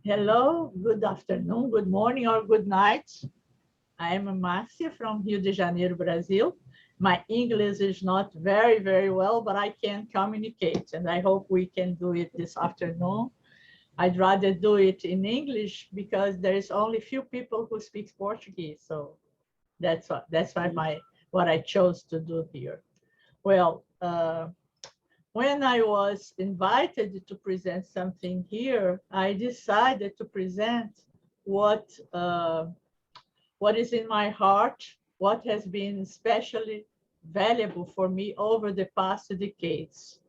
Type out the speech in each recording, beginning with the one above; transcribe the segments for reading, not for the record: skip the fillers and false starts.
Hello, good afternoon, good morning, or good night. I am Márcia from Rio de Janeiro, Brazil. My English is not very well, but I can communicate, and I hope we can do it this afternoon. I'd rather do it in English because there is only few people who speak Portuguese, so that's what I chose to do here. Well, when I was invited to present something here, I decided to present what what is in my heart, what has been especially valuable for me over the past decades,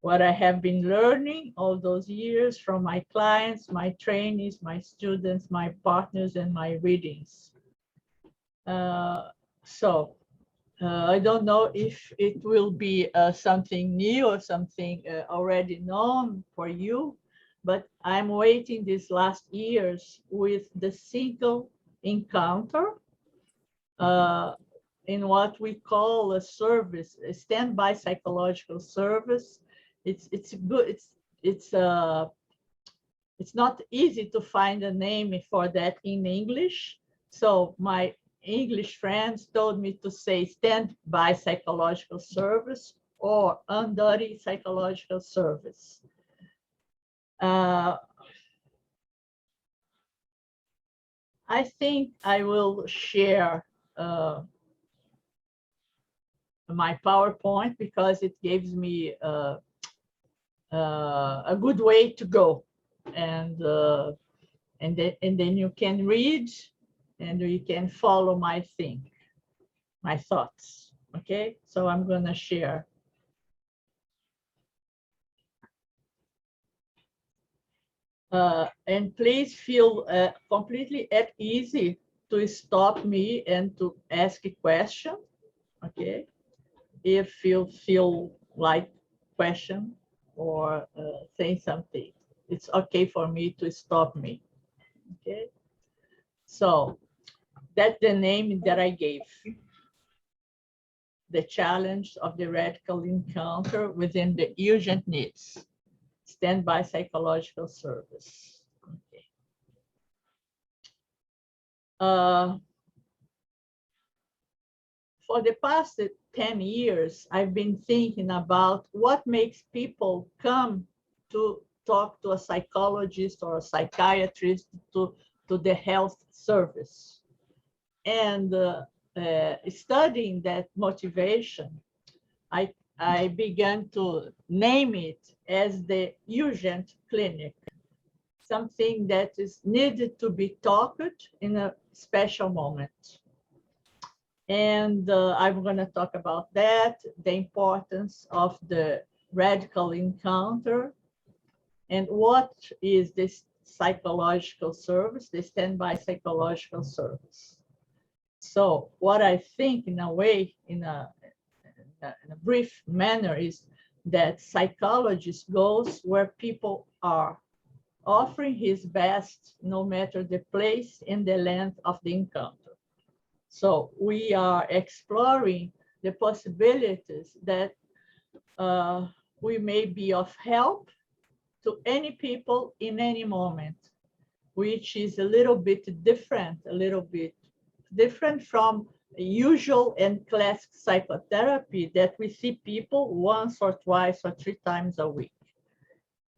what I have been learning all those years from my clients, my trainees, my students, my partners, and my readings. So I don't know if it will be something new or something already known for you, but I'm waiting these last years with the single encounter in what we call a service, a standby psychological service. It's good. It's not easy to find a name for that in English. So my English friends told me to say standby psychological service or on-duty psychological service. I think I will share my PowerPoint because it gives me a good way to go, and then you can read and you can follow my thoughts. Okay, so I'm gonna share. And please feel completely at ease to stop me and to ask a question. Okay, if you feel like question or saying something, it's okay for me to stop me. Okay, so that's the name that I gave. The challenge of the radical encounter within the urgent needs. Standby psychological service. Okay. For the past 10 years, I've been thinking about what makes people come to talk to a psychologist or a psychiatrist to the health service. And studying that motivation, I began to name it as the urgent clinic, something that is needed to be talked in a special moment. And I'm going to talk about that, the importance of the radical encounter, and what is this psychological service, the standby psychological service. So what I think in a way, in a brief manner, is that psychologist goes where people are, offering his best no matter the place and the length of the encounter. So we are exploring the possibilities that we may be of help to any people in any moment, which is a little bit different from usual and classic psychotherapy that we see people once or twice or 3 times a week.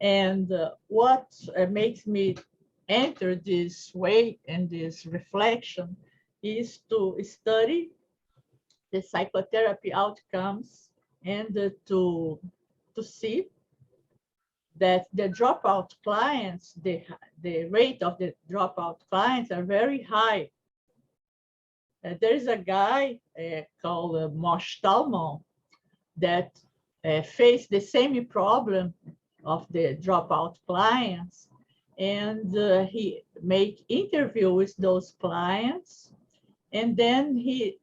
And what makes me enter this way and this reflection is to study the psychotherapy outcomes and to see that the dropout clients, the rate of the dropout clients are very high. There is a guy called Mosh Talmon that faced the same problem of the dropout clients, and he made interview with those clients, and then he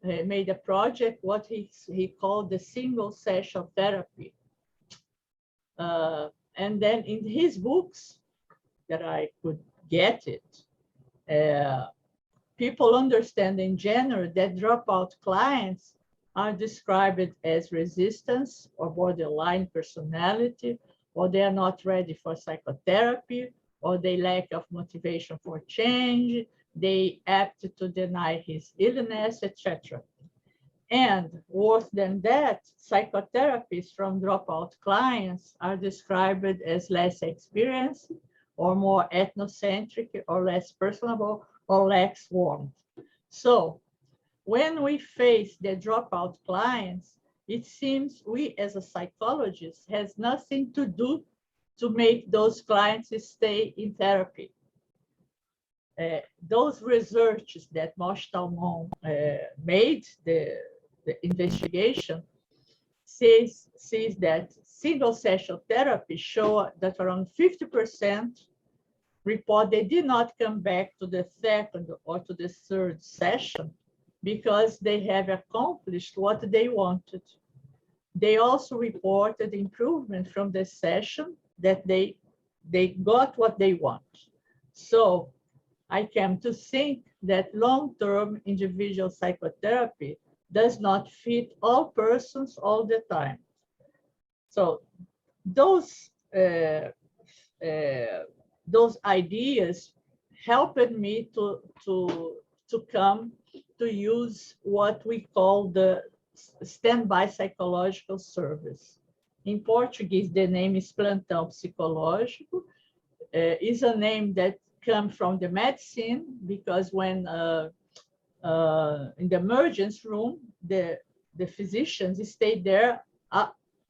made a project what he called the single session therapy. And then in his books that I could get it, people understand in general that dropout clients are described as resistance or borderline personality or they are not ready for psychotherapy, or they lack of motivation for change, they apt to deny his illness, etc. And worse than that, psychotherapists from dropout clients are described as less experienced or more ethnocentric or less personable or less warmth. So when we face the dropout clients, it seems we as a psychologist has nothing to do to make those clients stay in therapy. Those researches that Mosh Talmon made, the investigation, says that single session therapy show that around 50% report they did not come back to the second or to the third session because they have accomplished what they wanted. They also reported improvement from the session, that they got what they want. So I came to think that long-term individual psychotherapy does not fit all persons all the time. So those ideas helped me to come to use what we call the standby psychological service. In Portuguese, the name is plantão psicológico. Is a name that comes from the medicine, because when in the emergency room, the physicians stay there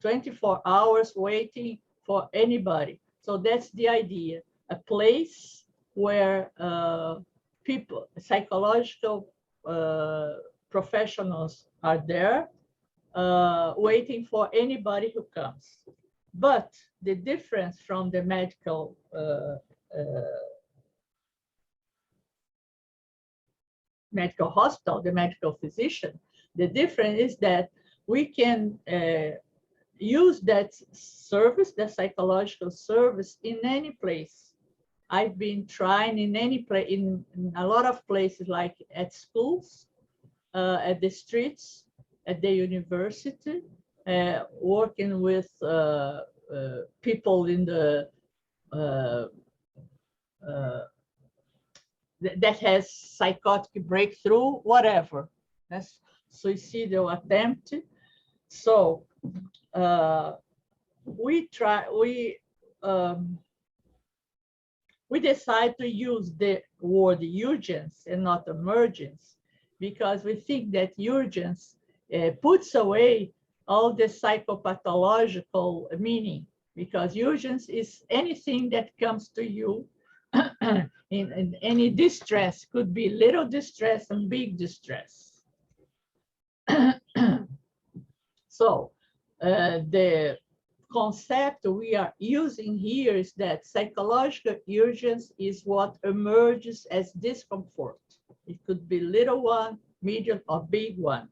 24 hours waiting for anybody. So that's the idea, a place where people, psychological professionals are there waiting for anybody who comes. But the difference from the medical hospital, the medical physician, the difference is that we can use that service, the psychological service, in any place. I've been trying in any place, in a lot of places, like at schools, at the streets, at the university, working with people in the that has psychotic breakthrough, whatever. That's suicidal attempt. So we decide to use the word urgence and not emergence, because we think that urgence puts away all the psychopathological meaning, because urgence is anything that comes to you in any distress, could be little distress and big distress. So the concept we are using here is that psychological urgence is what emerges as discomfort. It could be little one, medium, or big one.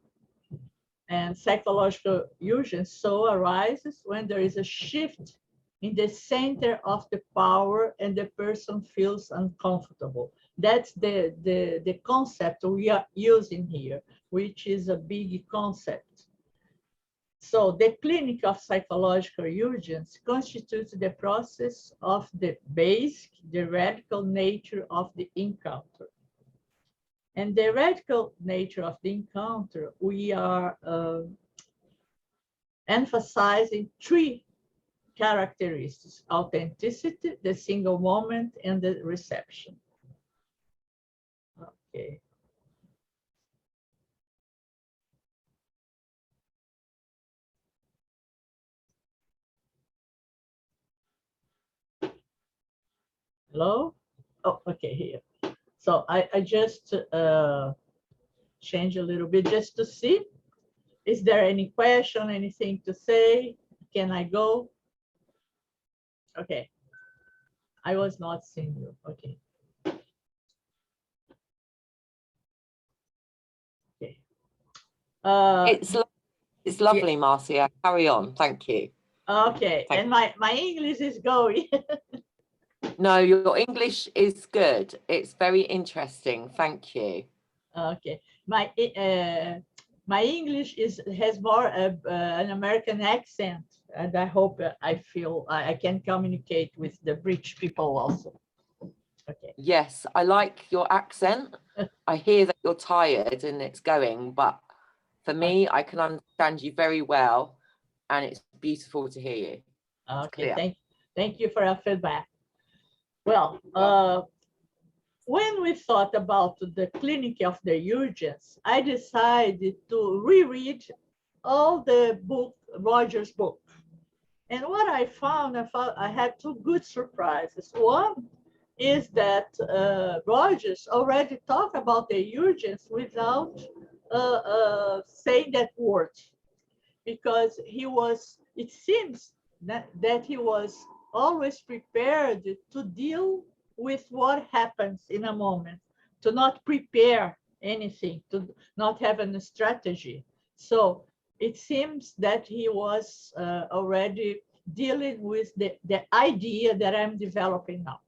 And psychological urgence so arises when there is a shift in the center of the power and the person feels uncomfortable. That's the concept we are using here, which is a big concept. So the clinic of psychological urgence constitutes the process of the basic, the radical nature of the encounter. And the radical nature of the encounter, we are emphasizing three characteristics: authenticity, the single moment, and the reception. Okay. Hello? Oh, okay, here. So I just change a little bit just to see. Is there any question, anything to say? Can I go? Okay. I was not seeing you. Okay. Okay. It's lovely, yeah. Marcia. Carry on. Thank you. Okay. Thank and my English is going. No, your English is good. It's very interesting. Thank you. Okay. my English has more an American accent, and I hope I can communicate with the British people also. Okay. Yes, I like your accent. I hear that you're tired and it's going, but for me, I can understand you very well, and it's beautiful to hear you. It's Okay, clear. thank you for your feedback. Well, when we thought about the clinic of the urgence, I decided to reread all the book, Rogers' book. And what I found I had two good surprises. One is that Rogers already talked about the urgence without saying that word, because it seems that he was always prepared to deal with what happens in a moment, to not prepare anything, to not have a strategy. So it seems that he was already dealing with the idea that I'm developing now.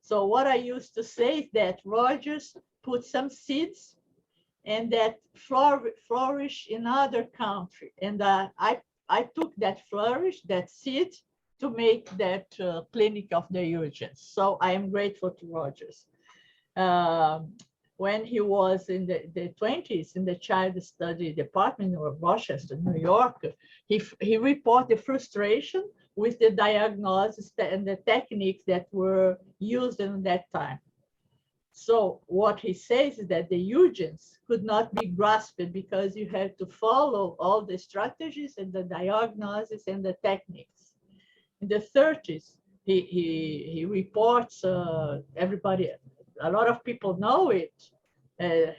So what I used to say is that Rogers put some seeds and that flourish in other country. And I took that flourish, that seed, to make that clinic of the urgence. So I am grateful to Rogers. When he was in the 20s in the child study department of Rochester, New York, he reported frustration with the diagnosis and the techniques that were used in that time. So what he says is that the urgence could not be grasped because you had to follow all the strategies and the diagnosis and the techniques. In the 30s, he reports, everybody, a lot of people know it.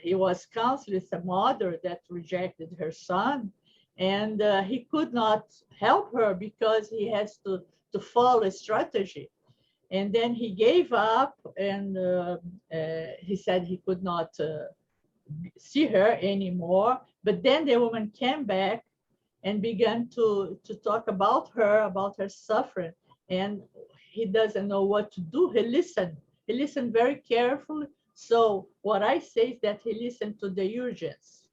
He was counseling a mother that rejected her son, and he could not help her because he has to follow a strategy. And then he gave up, and he said he could not see her anymore. But then the woman came back and began to talk about her suffering. And he doesn't know what to do. He listened very carefully. So what I say is that he listened to the urgence.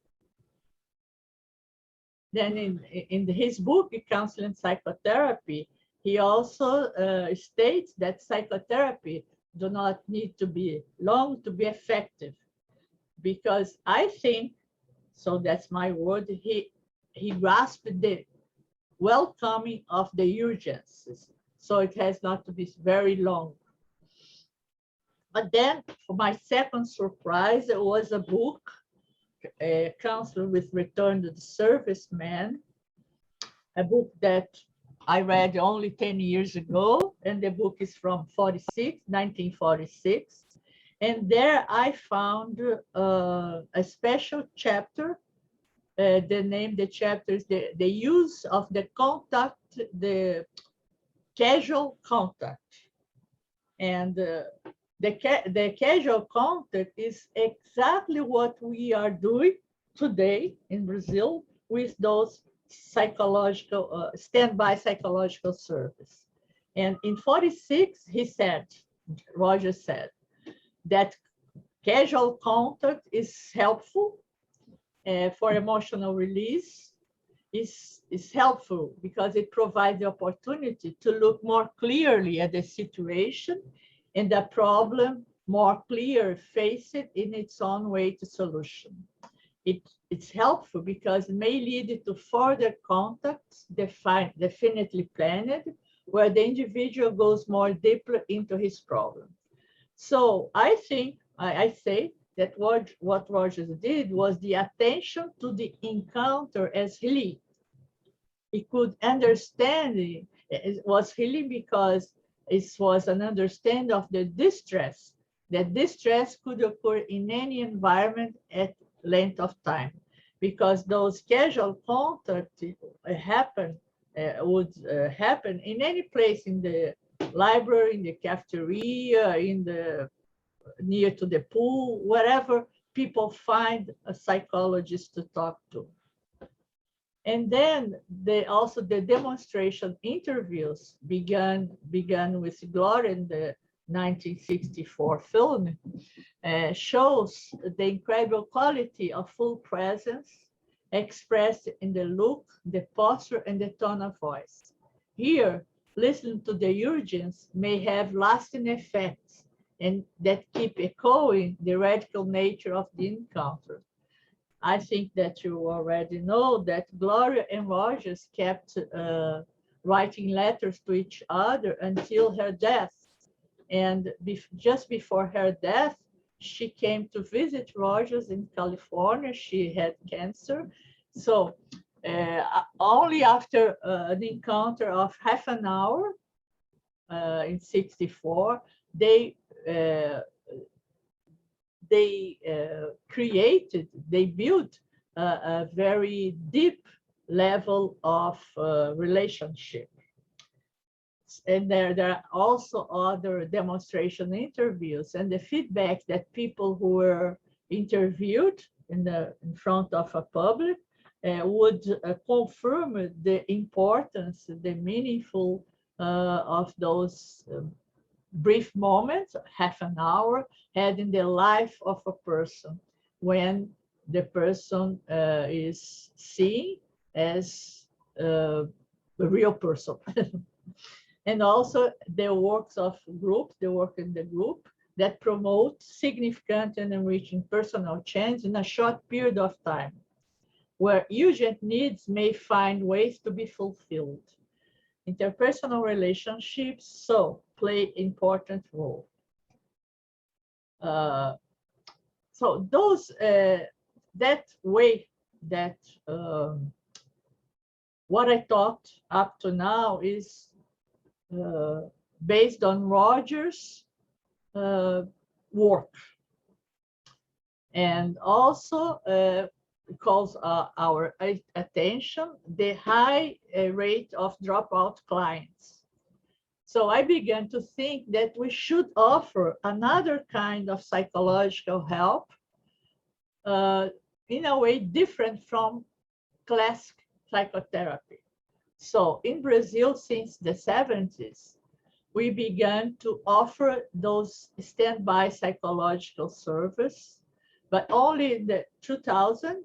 Then in his book, Counseling Psychotherapy, he also states that psychotherapy do not need to be long to be effective, because I think, so that's my word, he grasped the welcoming of the urgencies. So it has not to be very long. But then for my second surprise, it was a book, Counselor with Return to the Serviceman, a book that I read only 10 years ago, and the book is from 1946. And there I found a special chapter. The name of the chapter is the use of the contact, the casual contact. And the casual contact is exactly what we are doing today in Brazil with those psychological, standby psychological service. And in 46, Rogers said, that casual contact is helpful for emotional release, is helpful because it provides the opportunity to look more clearly at the situation and the problem more clear, face it in its own way to solution. It's helpful because it may lead to further contacts definitely planned, where the individual goes more deeply into his problem. So I think, I say that what Rogers did was the attention to the encounter as healing. He could understand it was healing because it was an understanding of the distress. That distress could occur in any environment at length of time, because those casual contacts would happen in any place, in the library, in the cafeteria, near to the pool, wherever people find a psychologist to talk to. And then also the demonstration interviews began with Gloria in the 1964 film, shows the incredible quality of full presence expressed in the look, the posture, and the tone of voice. Here, listening to the urgence may have lasting effects and that keep echoing the radical nature of the encounter. I think that you already know that Gloria and Rogers kept writing letters to each other until her death. And just before her death, she came to visit Rogers in California. She had cancer. So only after an encounter of half an hour in 64, they built a very deep level of relationship. And there are also other demonstration interviews, and the feedback that people who were interviewed in front of a public would confirm the importance, the meaningful of those brief moments, half an hour, had in the life of a person when the person is seen as a real person. And also the works of group, the work in the group that promote significant and enriching personal change in a short period of time, where urgent needs may find ways to be fulfilled. Interpersonal relationships so play important role. So those that way that what I talked up to now is based on Rogers' work, and also calls our attention the high rate of dropout clients. So I began to think that we should offer another kind of psychological help in a way different from classic psychotherapy. So in Brazil, since the 70s, we began to offer those standby psychological service, but only in the 2000,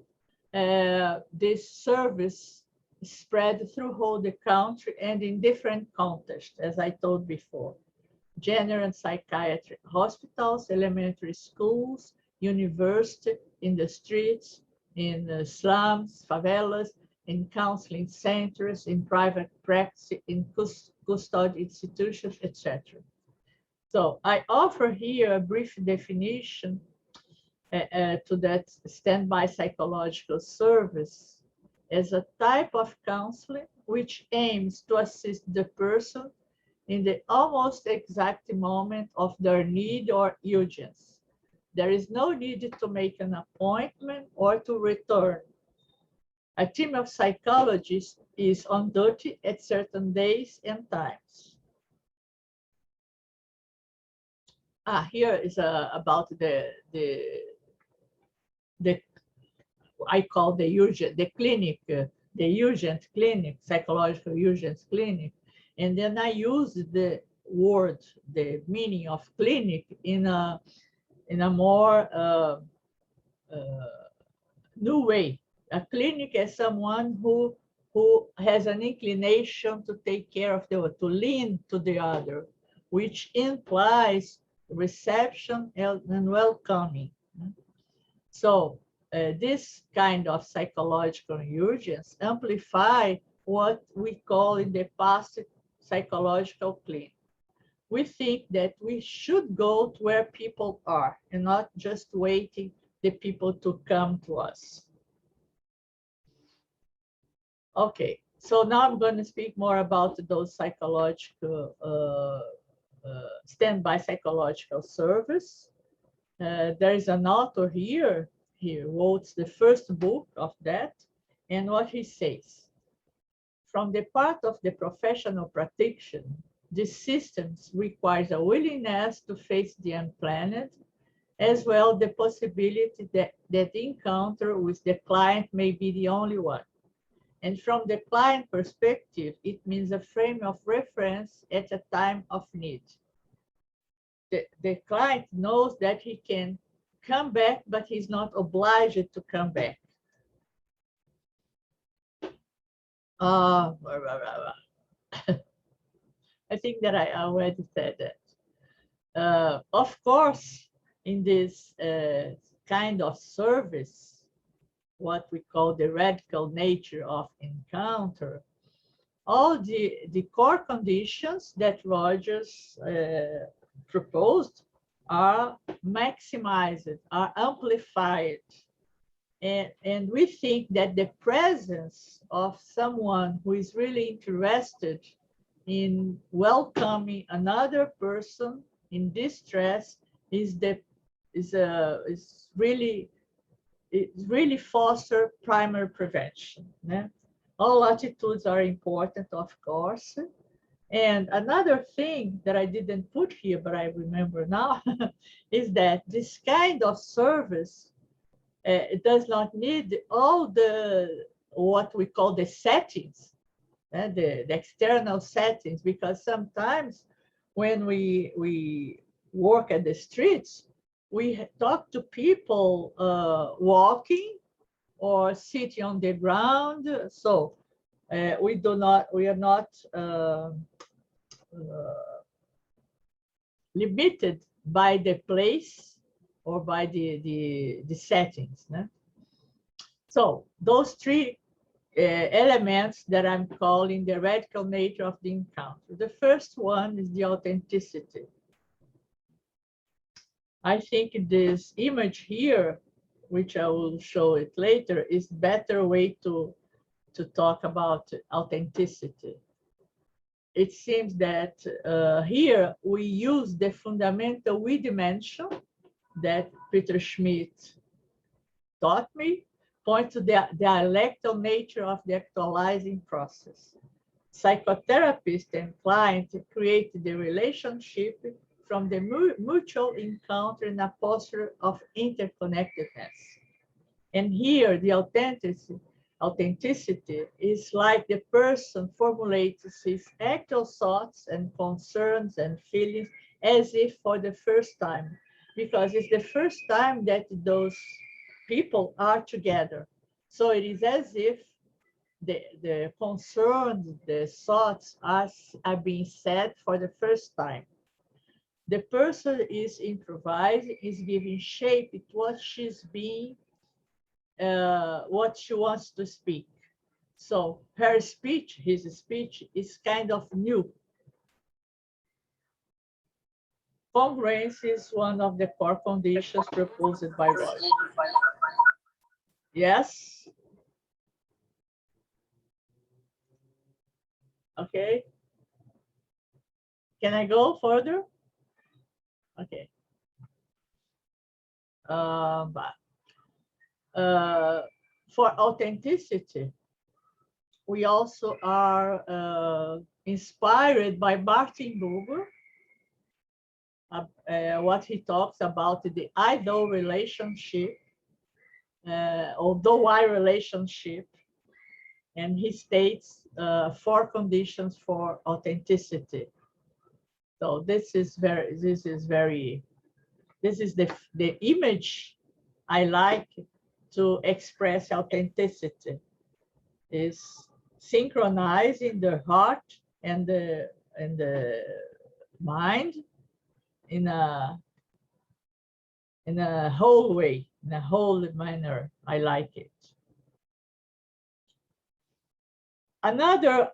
this service spread throughout the country and in different contexts, as I told before. General and psychiatry hospitals, elementary schools, university, in the streets, in slums, favelas, in counseling centers, in private practice, in custody institutions, etc. So I offer here a brief definition to that standby psychological service as a type of counseling which aims to assist the person in the almost exact moment of their need or urgence. There is no need to make an appointment or to return. A team of psychologists is on duty at certain days and times. Here is about the I call the urgent, the clinic, the urgent clinic, psychological urgent clinic. And then I use the word, the meaning of clinic in a more new way. A clinic is someone who has an inclination to take care of the, to lean to the other, which implies reception and welcoming. So this kind of psychological urgence amplify what we call in the past psychological clinic. We think that we should go to where people are and not just waiting the people to come to us. Okay, so now I'm going to speak more about those psychological, standby psychological service. There is an author here, he wrote the first book of that, and what he says, from the part of the professional practitioner, this system requires a willingness to face the unplanned, as well the possibility that the encounter with the client may be the only one. And from the client perspective, it means a frame of reference at a time of need. The client knows that he can come back, but he's not obliged to come back. Uh, I think that I already said that. Of course, in this kind of service, what we call the radical nature of encounter, all the core conditions that Rogers proposed are maximized, are amplified. And we think that the presence of someone who is really interested in welcoming another person in distress is really foster primary prevention. Né? All attitudes are important, of course. And another thing that I didn't put here, but I remember now, is that this kind of service it does not need all the what we call the settings, the external settings, because sometimes when we work at the streets, we talk to people walking or sitting on the ground. So we are not limited by the place or by the settings. Né? So those three elements that I'm calling the radical nature of the encounter. The first one is the authenticity. I think this image here, which I will show it later, is better way to talk about authenticity. It seems that here we use the fundamental we dimension that Peter Schmidt taught me, point to the dialectal nature of the actualizing process. Psychotherapist and client create the relationship from the mutual encounter in a posture of interconnectedness. And here, the authenticity is like the person formulates his actual thoughts and concerns and feelings as if for the first time, because it's the first time that those people are together. So it is as if the concerns, the thoughts are being said for the first time. The person is improvising, is giving shape to what she's being, what she wants to speak. So her speech, his speech, is kind of new. Congruence is one of the core conditions proposed by Rogers. Yes? Okay. Can I go further? Okay. For authenticity, we also are inspired by Martin Buber, what he talks about the I-do relationship, or do-I relationship, and he states 4 conditions for authenticity. So this is the image I like to express authenticity, is synchronizing the heart and the mind in a whole way, in a whole manner. I like it. Another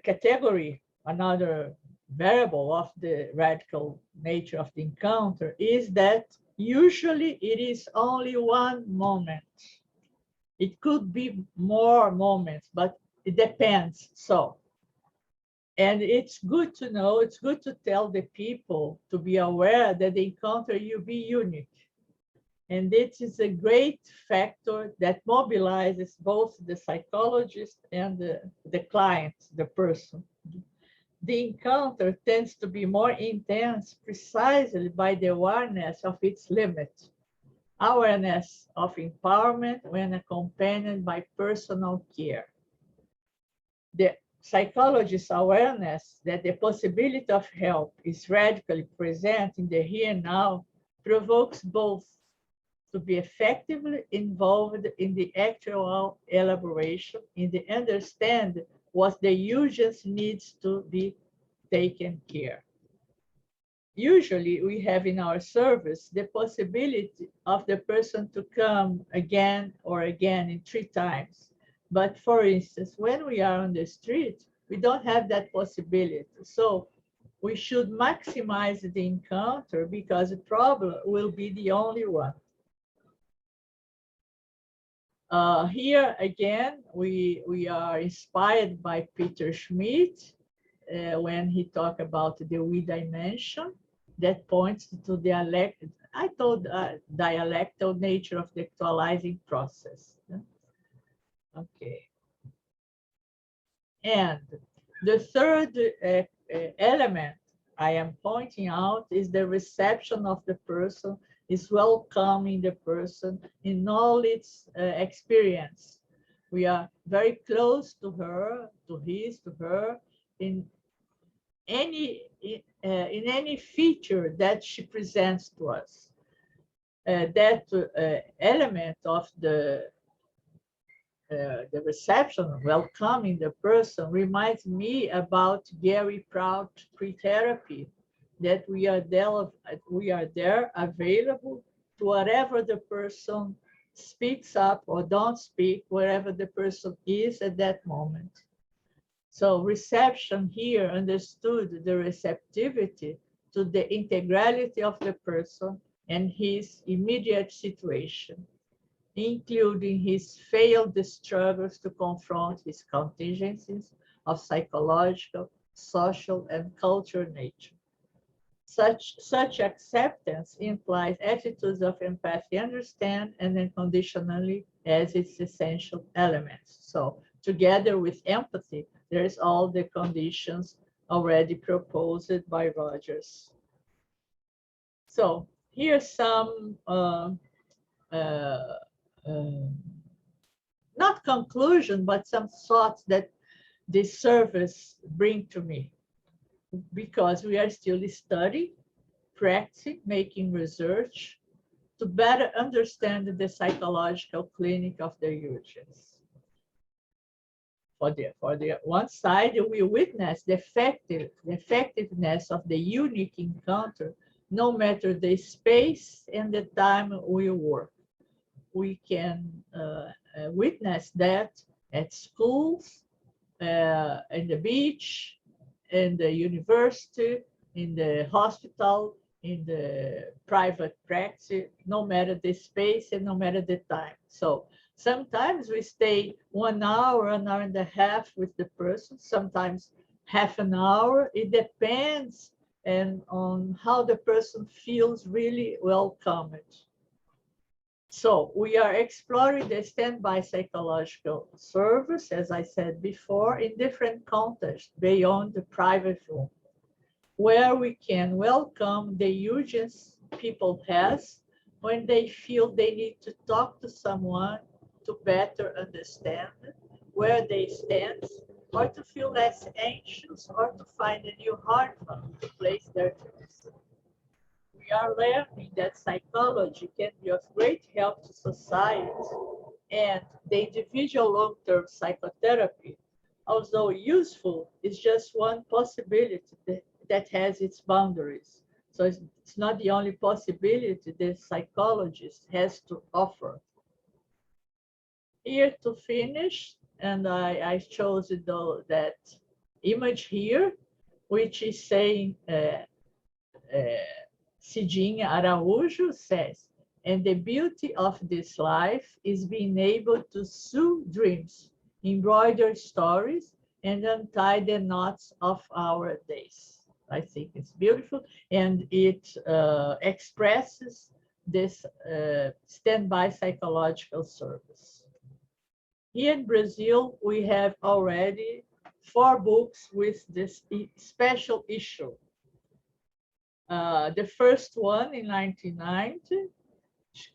category, another variable of the radical nature of the encounter is that usually it is only one moment. It could be more moments, but it depends. So, and it's good to know, it's good to tell the people to be aware that the encounter will be unique. And it is a great factor that mobilizes both the psychologist and the client, the person. The encounter tends to be more intense precisely by the awareness of its limit, awareness of empowerment when accompanied by personal care. The psychologist's awareness that the possibility of help is radically present in the here and now provokes both to be effectively involved in the actual elaboration, in the understand what the audience needs to be taken care. Usually we have in our service the possibility of the person to come again or again in 3 times. But for instance, when we are on the street, we don't have that possibility. So we should maximize the encounter because the problem will be the only one. Here again, we are inspired by Peter Schmidt when he talked about the we dimension that points to the dialectal nature of the actualizing process. Okay. And the third element I am pointing out is the reception of the person, is welcoming the person in all its experience. We are very close to her, to his, to her, in any feature that she presents to us. That element of the reception, welcoming the person, reminds me about Gary Prout pre-therapy, that we are there available to whatever the person speaks up or don't speak, wherever the person is at that moment. So reception here understood the receptivity to the integrality of the person and his immediate situation, including his failed struggles to confront his contingencies of psychological, social, and cultural nature. Such acceptance implies attitudes of empathy, understand, and unconditionally as its essential elements. So together with empathy, there's all the conditions already proposed by Rogers. So here's some not conclusion, but some thoughts that this service bring to me, because we are still studying, practicing, making research to better understand the psychological clinic of the audience. For the one side, we witness the effectiveness of the unique encounter, no matter the space and the time we work. We can witness that at schools, in the beach, in the university, in the hospital, in the private practice, no matter the space and no matter the time. So sometimes we stay 1 hour, an hour and a half with the person, sometimes half an hour. It depends on how the person feels really welcomed. So we are exploring the standby psychological service, as I said before, in different contexts beyond the private room, where we can welcome the urgency people has when they feel they need to talk to someone to better understand where they stand, or to feel less anxious, or to find a new harbor to place their trust. We are learning that psychology can be of great help to society, and the individual long-term psychotherapy, although useful, is just one possibility that has its boundaries. So it's not the only possibility the psychologist has to offer. Here to finish, and I chose that image here, which is saying, Cidinha Araújo says, and the beauty of this life is being able to sew dreams, embroider stories, and untie the knots of our days. I think it's beautiful, and it expresses this standby psychological service. Here in Brazil, we have already 4 books with this special issue. The first one in 1990,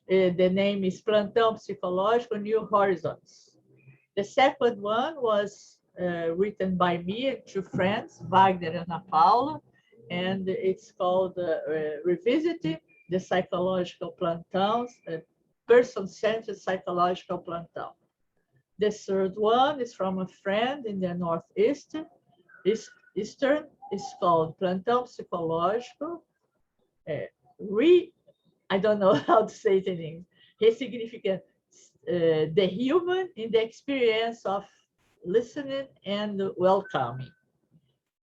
the name is Plantão Psicológico, New Horizons. The second one was written by me and 2 friends, Wagner and Ana Paula, and it's called Revisiting the Psychological Plantões, Person-Centered Psychological Plantão. The third one is from a friend in the Northeast. Eastern is called Plantão Psicológico. I don't know how to say it in English. Resignificant the human in the experience of listening and welcoming.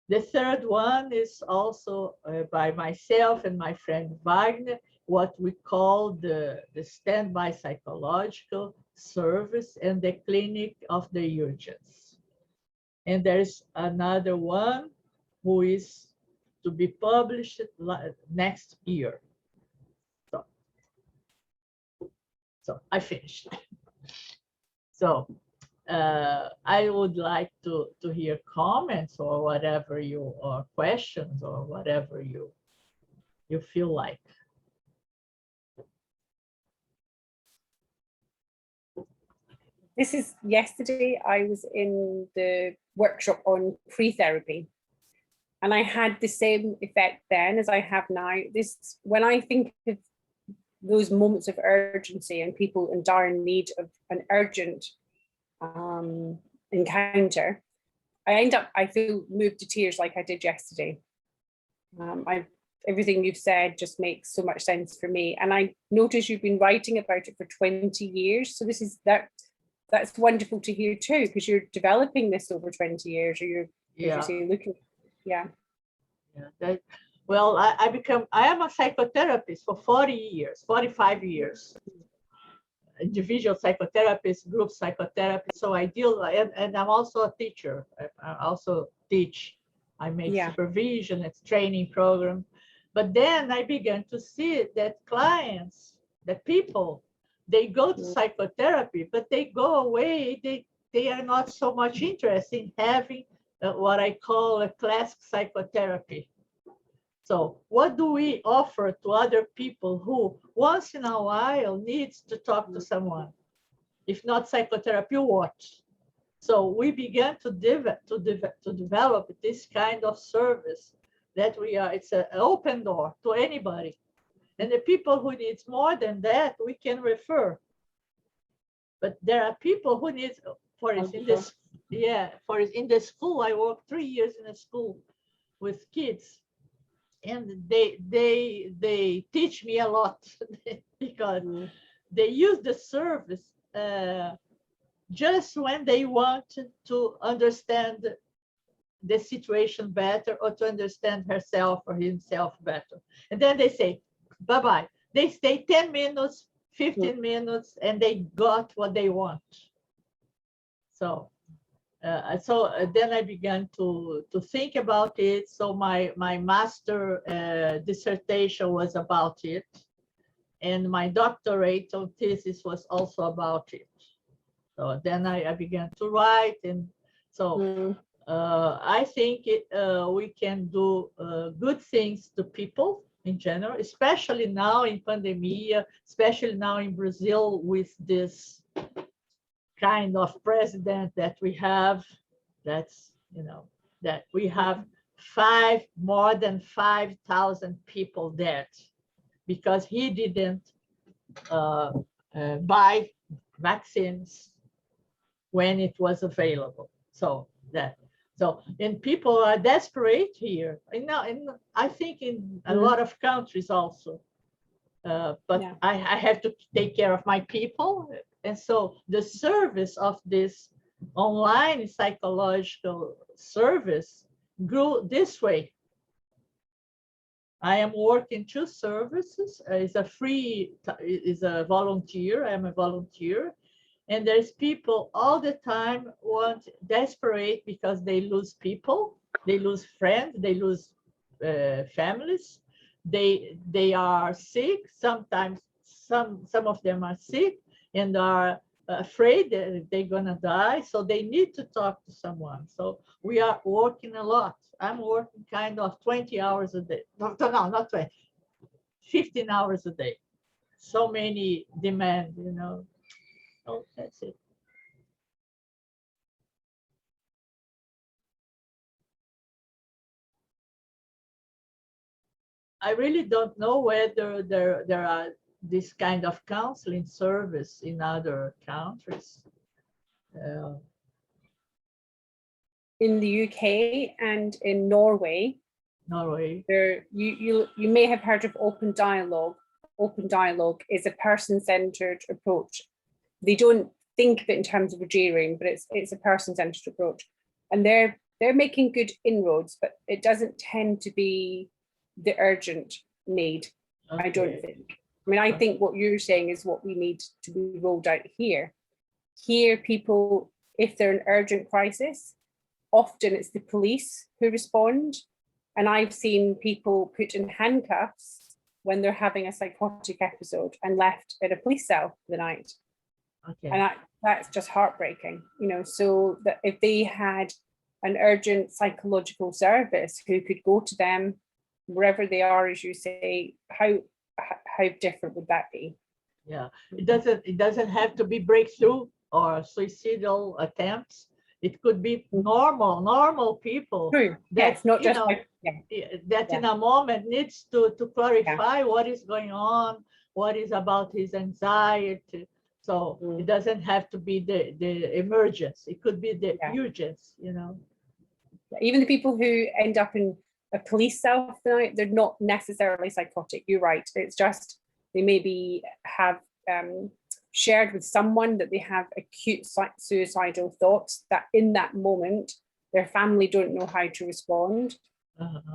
The third one is also by myself and my friend Wagner, what we call the standby psychological service and the clinic of the urgence. And there's another one who is to be published next year. So I finished. So I would like to hear comments or whatever you, or questions or whatever you feel like. This is yesterday. I was in the workshop on pre-therapy, and I had the same effect then as I have now. This, when I think of those moments of urgency and people in dire need of an urgent encounter, I feel moved to tears like I did yesterday. Everything you've said just makes so much sense for me. And I notice you've been writing about it for 20 years. So this is that's wonderful to hear too, because you're developing this over 20 years, or you're looking, Well, I am a psychotherapist for 40 years, 45 years. Individual psychotherapist, group psychotherapist. So I deal, and I'm also a teacher. I also teach. I make supervision, it's training program. But then I began to see that clients, that people, they go to psychotherapy, but they go away. They are not so much interested in having what I call a classic psychotherapy. So what do we offer to other people who once in a while needs to talk to someone? If not psychotherapy, what? So we began to develop this kind of service that it's an open door to anybody. And the people who needs more than that, we can refer. But there are people who need, for instance, in the school, I worked 3 years in a school with kids. And they teach me a lot because they use the service just when they want to understand the situation better, or to understand herself or himself better. And then they say, bye-bye. They stay 10 minutes, 15 minutes, and they got what they want. So then I began to think about it. So my master dissertation was about it, and my doctorate thesis was also about it. So then I began to write, and so I think we can do good things to people in general, especially now in pandemia, especially now in Brazil with this kind of president that we have. That's, that we have more than 5,000 people dead because he didn't buy vaccines when it was available. And people are desperate here. And I think in a lot of countries also. But I have to take care of my people. And so the service of this online psychological service grew this way. I am working 2 services. Is a volunteer. I am a volunteer. And there's people all the time desperate because they lose people, they lose friends, they lose families. They are sick. Sometimes some of them are sick and are afraid that they're gonna die. So they need to talk to someone. So we are working a lot. I'm working kind of 20 hours a day. No, not 20, 15 hours a day. So many demand, Oh, that's it. I really don't know whether there are this kind of counseling service in other countries. In the UK and in Norway, there you may have heard of open dialogue. Open dialogue is a person-centered approach. They don't think of it in terms of a jury, but it's a person-centered approach, and they're making good inroads, but it doesn't tend to be the urgent need. Okay. I don't think. I mean, I think what you're saying is what we need to be rolled out here. Here, people, if they're an urgent crisis, often it's the police who respond. And I've seen people put in handcuffs when they're having a psychotic episode and left in a police cell for the night. Okay. And that's just heartbreaking, you know, so that if they had an urgent psychological service who could go to them wherever they are, as you say, how different would that be? Yeah, it doesn't have to be breakthrough or suicidal attempts. It could be normal people. True. That, yes, not just in a moment needs to clarify what is going on, what is about his anxiety. So it doesn't have to be the emergence. It could be the urgence, you know. Even the people who end up in a police cell tonight, they're not necessarily psychotic. You're right. It's just they maybe have shared with someone that they have acute suicidal thoughts that in that moment their family don't know how to respond,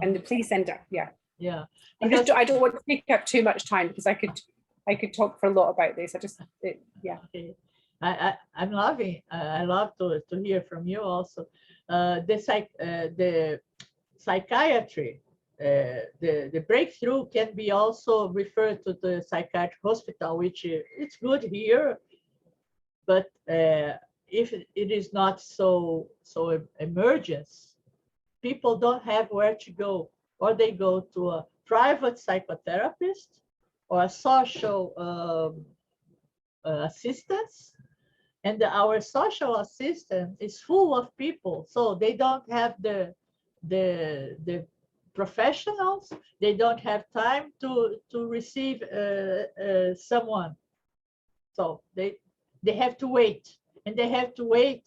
and the police end up I don't want to take up too much time because I could talk for a lot about this. Okay. I'm loving. I love to hear from you also. The psychiatry, the breakthrough can be also referred to the psychiatric hospital, which it's good here, but if it is not so emergent, people don't have where to go, or they go to a private psychotherapist or a social assistance. And our social assistant is full of people, so they don't have the professionals. They don't have time to receive someone, so they have to wait, and they have to wait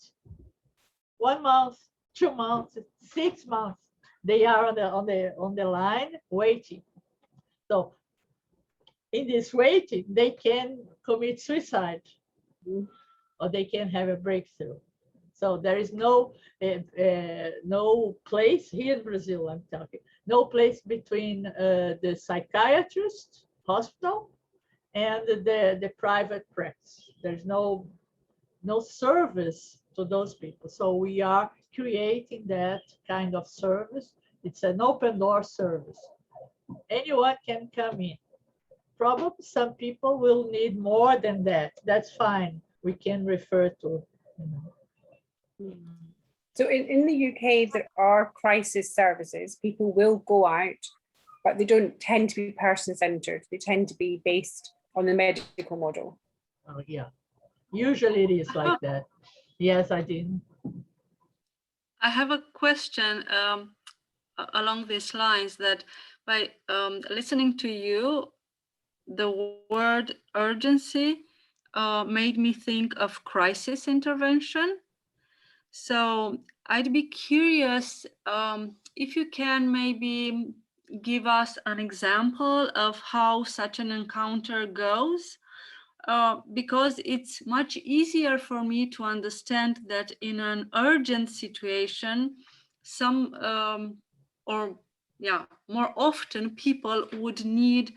1 month, 2 months, 6 months. They are on the line waiting. So in this waiting, they can commit suicide. Or they can have a breakthrough. So there is no place here in Brazil, I'm talking, no place between the psychiatrist hospital and the private practice. There's no service to those people. So we are creating that kind of service. It's an open door service. Anyone can come in. Probably some people will need more than that. That's fine. We can refer to. So in the UK, there are crisis services. People will go out, but they don't tend to be person-centered. They tend to be based on the medical model. Oh, yeah. Usually it is like that. Yes, I did. I have a question along these lines, that by listening to you, the word urgency made me think of crisis intervention. So I'd be curious if you can maybe give us an example of how such an encounter goes, because it's much easier for me to understand that in an urgent situation, more often people would need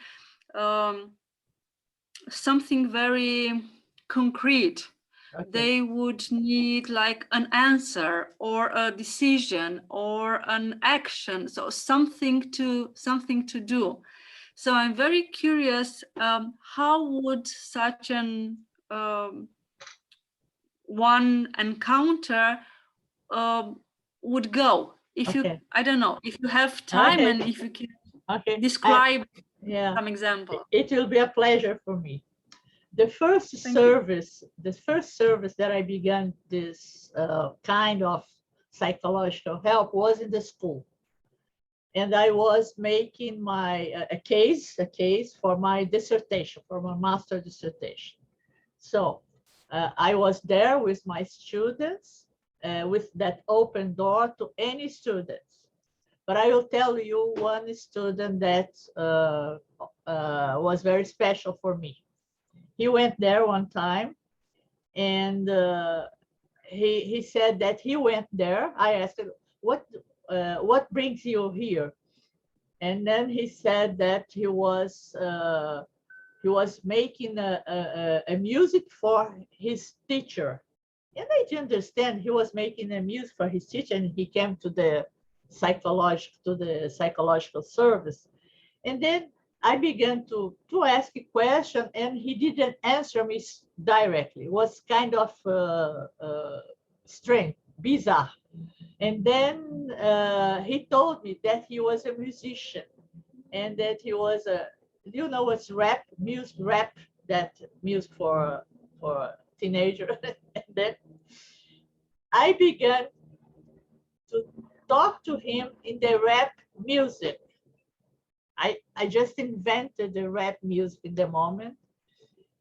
something very concrete. Okay. They would need like an answer or a decision or an action, so something to do. So I'm very curious, how would such an one encounter would go? If you, I don't know, if you have time and if you can describe some example. It will be a pleasure for me. The first service that I began this kind of psychological help was in the school, and I was making a case for my dissertation, for my master dissertation. So I was there with my students, with that open door to any students. But I will tell you one student that was very special for me. He went there one time, and he said that he went there. I asked him, what brings you here? And then he said that he was making a music for his teacher. And I didn't understand. He was making a music for his teacher, and he came to the psychological service. And then I began to ask a question, and he didn't answer me directly. It was kind of strange, bizarre. And then he told me that he was a musician, and that he was you know what's rap music, that music for teenagers. And then I began to talk to him in the rap music. I just invented the rap music in the moment.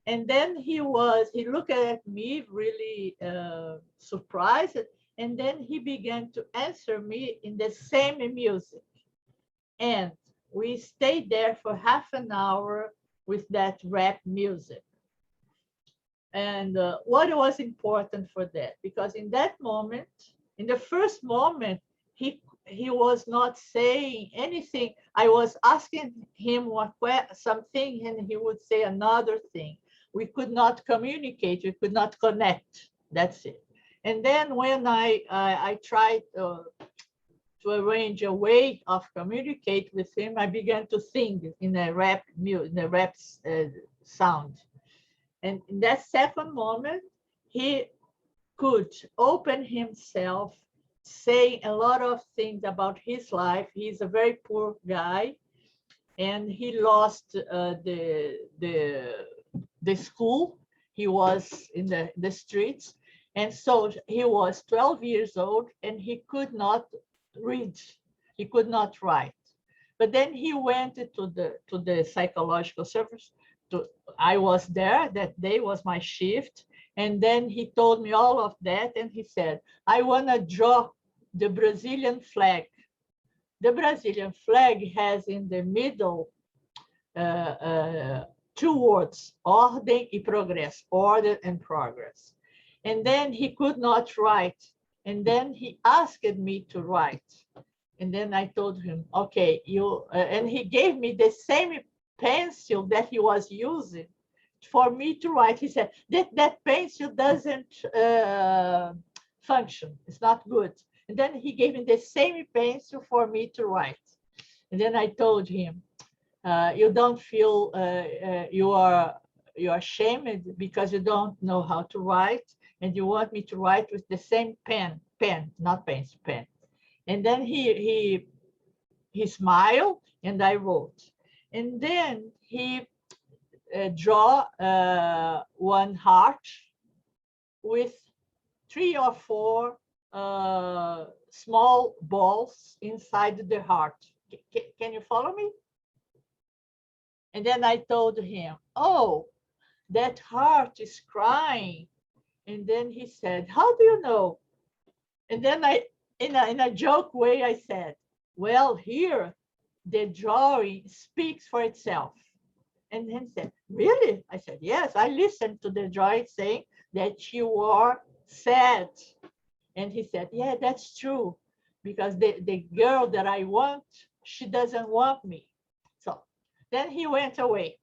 And then he looked at me really surprised, and then he began to answer me in the same music. And we stayed there for half an hour with that rap music. And what was important for that? Because in that moment, in the first moment, he was not saying anything. I was asking him something, and he would say another thing. We could not communicate. We could not connect. That's it. And then when I tried to arrange a way of communicate with him, I began to sing in a rap sound. And in that second moment, he could open himself, saying a lot of things about his life. He's a very poor guy, and he lost the school. He was in the streets, and so he was 12 years old, and he could not read, he could not write. But then he went to the psychological service. I was there that day, was my shift, and then he told me all of that, and he said, I want to draw the Brazilian flag. The Brazilian flag has in the middle two words, ordem e progresso, order and progress. And then he could not write. And then he asked me to write. And then I told him, okay, and he gave me the same pencil that he was using for me to write. He said, that pencil doesn't function. It's not good. And then he gave me the same pencil for me to write. And then I told him, you don't feel you are ashamed because you don't know how to write, and you want me to write with the same pen, not pencil, pen. And then he smiled, and I wrote. And then he draw one heart with 3 or 4 small balls inside the heart. Can you follow me? And then I told him, oh, that heart is crying. And then he said, how do you know? And then in a joke way, I said, well, here, the drawing speaks for itself. And then he said, really? I said, yes, I listened to the drawing saying that you are sad. And he said, yeah, that's true, because the girl that I want, she doesn't want me. So then he went away.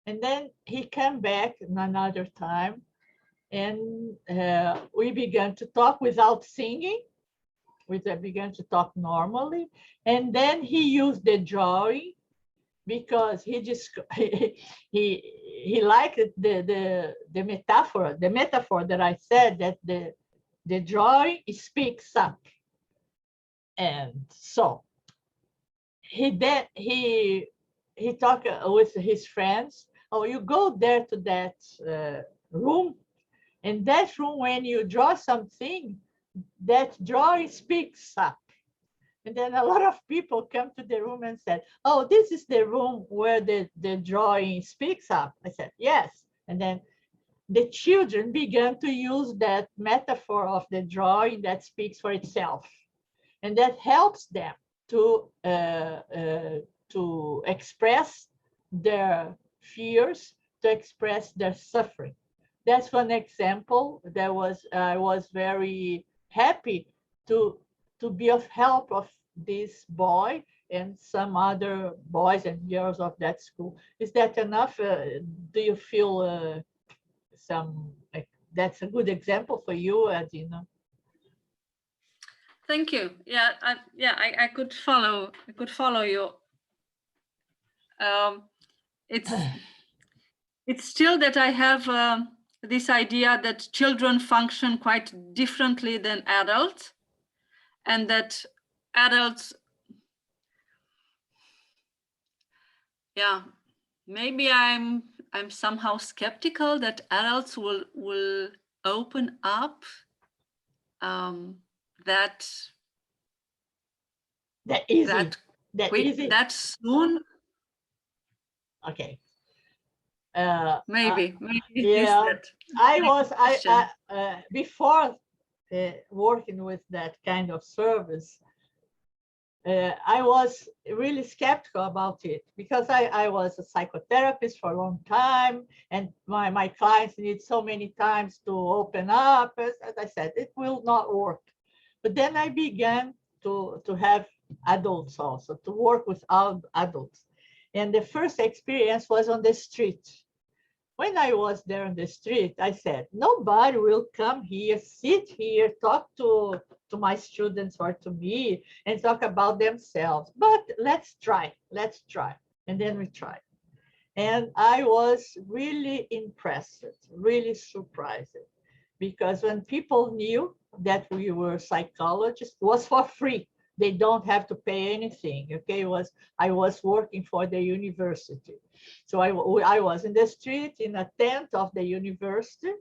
And then he came back another time, and we began to talk without singing. We began to talk normally. And then he used the drawing because he liked the metaphor that I said, that the drawing speaks up. And so he talked with his friends. Oh, you go there to that room, and that room, when you draw something, that drawing speaks up. And then a lot of people come to the room and said, oh, this is the room where the drawing speaks up. I said, yes. And then the children began to use that metaphor of the drawing that speaks for itself. And that helps them to express their fears, to express their suffering. That's one example that I was very happy to be of help of this boy and some other boys and girls of that school. Is that enough? Do you feel that's a good example for you, Adina? Thank you. Yeah, I could follow. I could follow you. It's still that I have this idea that children function quite differently than adults, and that adults, yeah, maybe I'm somehow skeptical that adults will open up that easy. That soon. Okay. Maybe yeah. Before working with that kind of service, I was really skeptical about it because I was a psychotherapist for a long time, and my clients need so many times to open up. As I said, it will not work. But then I began to have adults also, to work with adults. And the first experience was on the street. When I was there on the street, I said, nobody will come here, sit here, talk to my students or to me and talk about themselves. But let's try. And then we tried. And I was really impressed, really surprised, because when people knew that we were psychologists, it was for free. They don't have to pay anything. Okay, I was working for the university. So I was in the street in a tent of the university,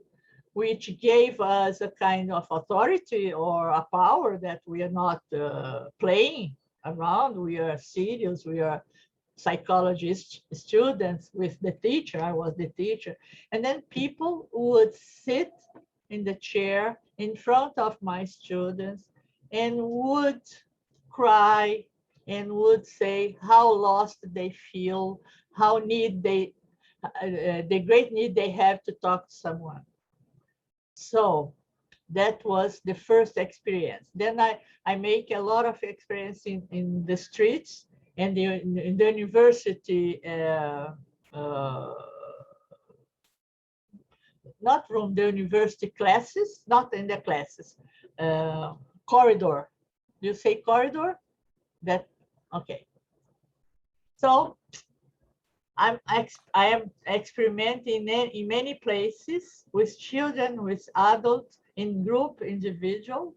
which gave us a kind of authority or a power that we are not playing around. We are serious. We are psychologist students with the teacher. I was the teacher. And then people would sit in the chair in front of my students and would cry and would say how lost they feel, how the great need they have to talk to someone. So that was the first experience. Then I make a lot of experience in the streets and in the university, not from the university classes, not in the classes, corridor. You say corridor? That, okay. So I am experimenting in many places with children, with adults, in group, individual.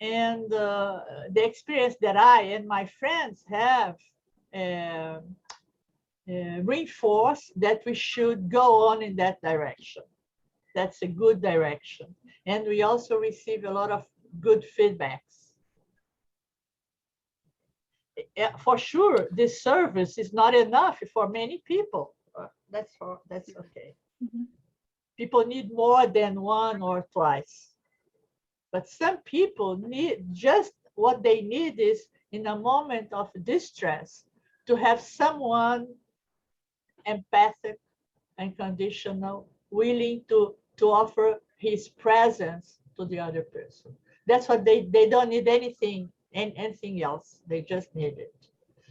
And the experience that I and my friends have reinforced that we should go on in that direction. That's a good direction. And we also receive a lot of good feedbacks. For sure, this service is not enough for many people. That's okay. Mm-hmm. People need more than one or twice. But some people need just what they need is in a moment of distress to have someone empathic and conditional, willing to offer his presence to the other person. That's what they don't need anything else. They just need it.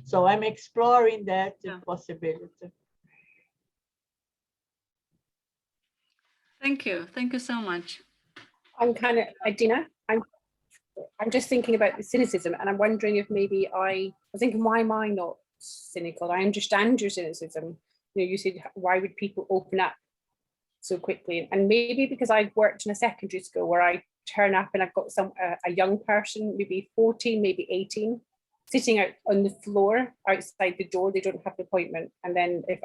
So I'm exploring that possibility. Thank you so much. I'm kind of, Adina, I'm just thinking about the cynicism, and I'm wondering if maybe I was thinking, why am I not cynical? I understand your cynicism. You know, you said, why would people open up so quickly? And maybe because I've worked in a secondary school where I turn up and I've got a young person, maybe 14, maybe 18, sitting out on the floor outside the door. They don't have an appointment, and then if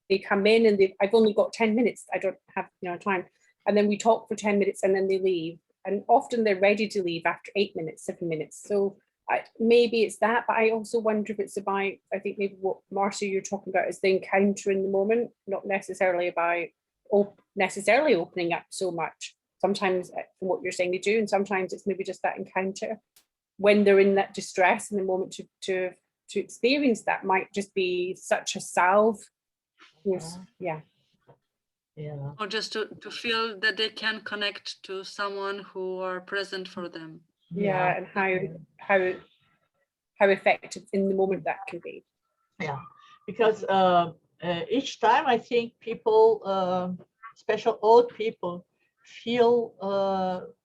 they come in and I've only got 10 minutes, I don't have time, and then we talk for 10 minutes and then they leave, and often they're ready to leave after 8 minutes, 7 minutes. So maybe it's that, but I also wonder if it's about, I think maybe what Marcia you're talking about is the encounter in the moment, not necessarily about necessarily opening up so much. Sometimes from what you're saying they do, and sometimes it's maybe just that encounter when they're in that distress in the moment to experience that might just be such a salve. Yeah. Or just to feel that they can connect to someone who are present for them. Yeah, and how effective in the moment that can be. Yeah, because each time I think people, especially old people, feel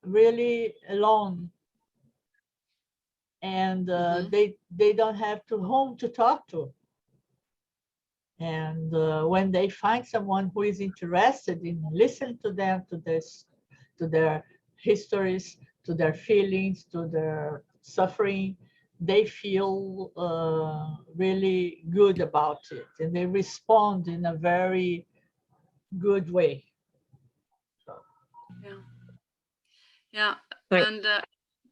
really alone, and they don't have whom to talk to. And when they find someone who is interested in listening to them, to their histories, to their feelings, to their suffering, they feel really good about it, and they respond in a very good way. So. Yeah, and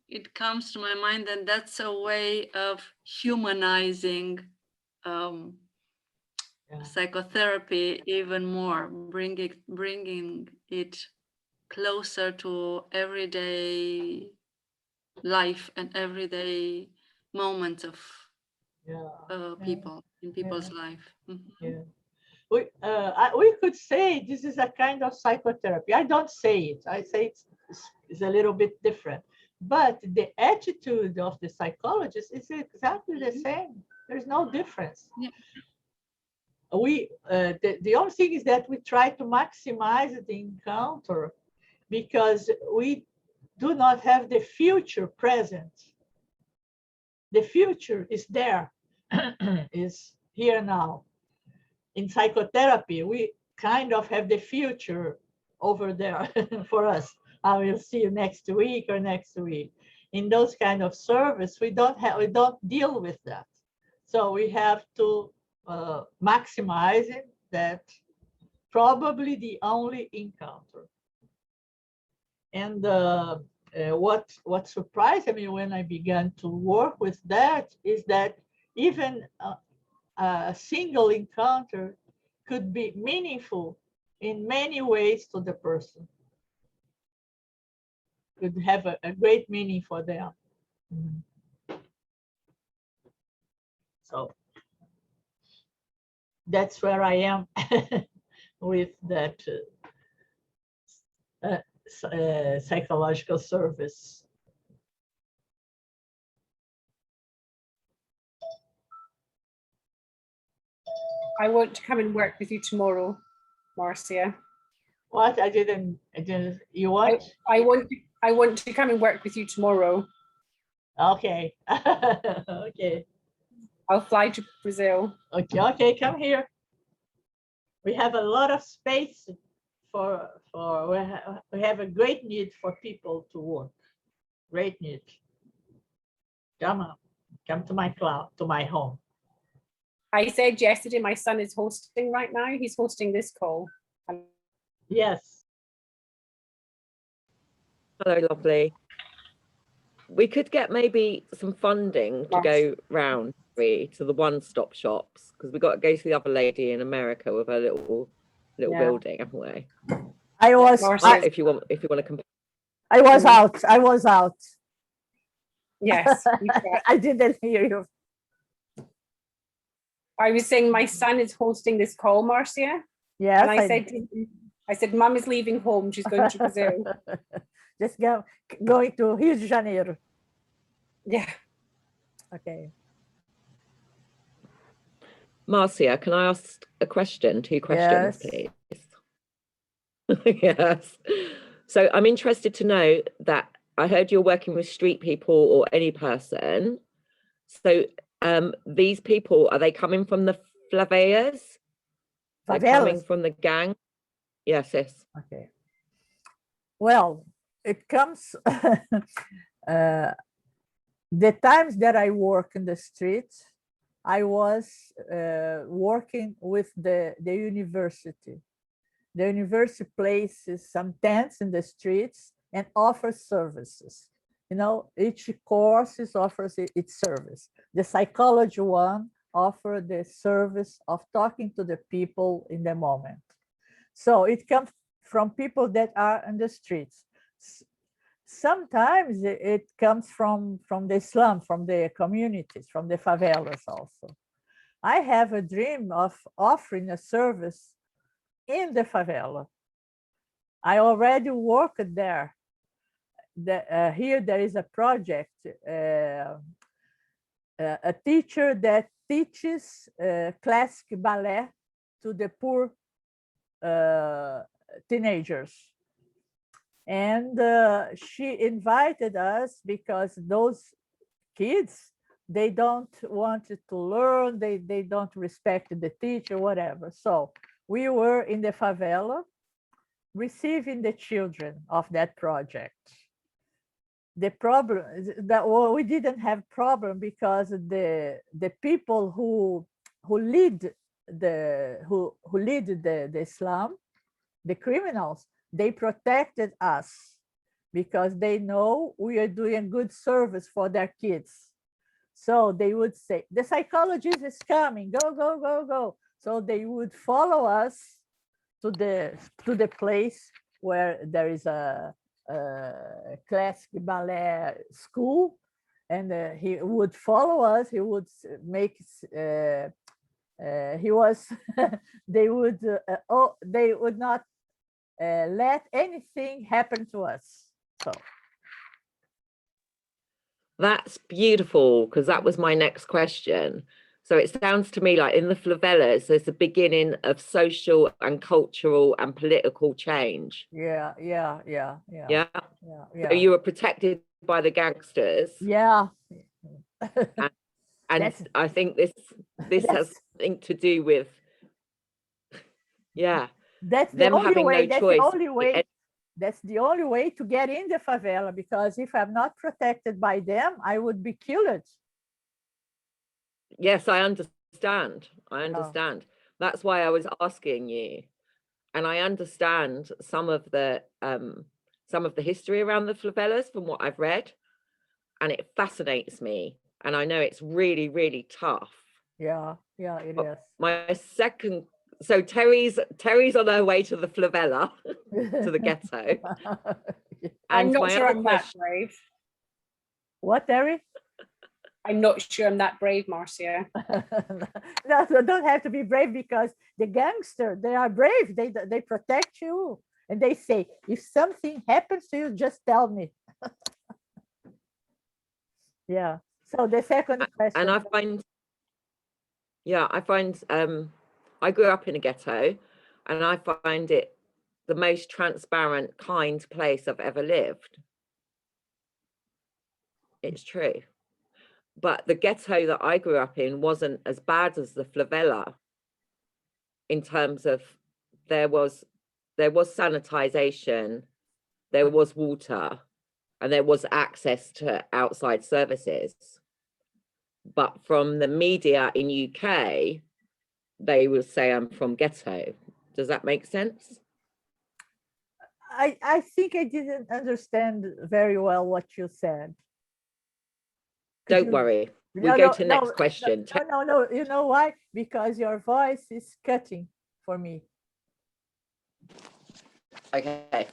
it comes to my mind that that's a way of humanizing psychotherapy even more, bringing it closer to everyday life and everyday moments of people in people's life. We could say this is a kind of psychotherapy. I don't say it. I say it's a little bit different. But the attitude of the psychologist is exactly the same. There's no difference. Yeah. The only thing is that we try to maximize the encounter because we do not have the future present. The future is there, is here now. In psychotherapy, we kind of have the future over there for us. I will see you next week or next week. In those kind of service, we don't deal with that. So we have to maximize it. That probably the only encounter. And what surprised me when I began to work with that is that even a single encounter could be meaningful in many ways to the person. Could have a great meaning for them. So that's where I am with that psychological service. I want to come and work with you tomorrow, Marcia. What? I didn't. You want? I want to come and work with you tomorrow. Okay. Okay. I'll fly to Brazil. Okay, come here. We have a lot of space we have a great need for people to work. Great need. Come on, come to my cloud, to my home. I said yesterday, my son is hosting right now. He's hosting this call. Yes. Hello, lovely. We could get maybe some funding to go round to the one-stop shops, because we've got to go to the other lady in America with her little building, haven't we? If you want to compare. I was out. Yes. I didn't hear you. I was saying my son is hosting this call, Marcia. Yes. And I said, Mum is leaving home. She's going to Brazil. Just going to Rio de Janeiro. Yeah. Okay. Marcia, can I ask a question? 2 questions, please. Yes. So I'm interested to know that I heard you're working with street people or any person. So these people, are they coming from the favelas? They're coming from the gang? Yes, yes. Okay. Well, it comes, the times that I work in the streets, I was working with the university. The university places some tents in the streets and offers services. You know, each course offers its service. The psychology one offers the service of talking to the people in the moment. So it comes from people that are on the streets. Sometimes it comes from the slum, from the communities, from the favelas also. I have a dream of offering a service in the favela. I already worked there. Here there is a project, a teacher that teaches classic ballet to the poor teenagers. And she invited us because those kids, they don't want to learn, they don't respect the teacher, whatever. So we were in the favela receiving the children of that project. The problem is that, well, we didn't have problem because the people who lead the slum, the criminals, they protected us because they know we are doing good service for their kids. So they would say, the psychologist is coming, go, go, go, go. So they would follow us to the place where there is a classic ballet school, and he would follow us. He would make he was they would not let anything happen to us. So that's beautiful, because that was my next question. So it sounds to me like in the favelas, there's the beginning of social and cultural and political change. yeah. Yeah. Yeah. So you were protected by the gangsters. Yeah. And I think this has something to do with, yeah, that's the them only having way. no That's choice. the only way. That's the only way to get in the favela, because if I'm not protected by them, I would be killed. Yes, I understand. That's why I was asking you. And I understand some of the history around the favelas from what I've read, and it fascinates me. And I know it's really, really tough. Yeah, it is. My second, so Terry's on her way to the favela, to the ghetto. I'm And not my sure other I'm that question- brave. What, Terry? I'm not sure I'm that brave, Marcia. No, so don't have to be brave, because the gangster, they are brave. They protect you, and they say, if something happens to you, just tell me. Yeah. So the second question. And I find I grew up in a ghetto, and I find it the most transparent, kind place I've ever lived. It's true. But the ghetto that I grew up in wasn't as bad as the favela, in terms of there was sanitization, there was water, and there was access to outside services. But from the media in UK, they will say I'm from ghetto. Does that make sense? I think I didn't understand very well what you said. Don't worry. We go to next question. No. You know why? Because your voice is cutting for me. Okay.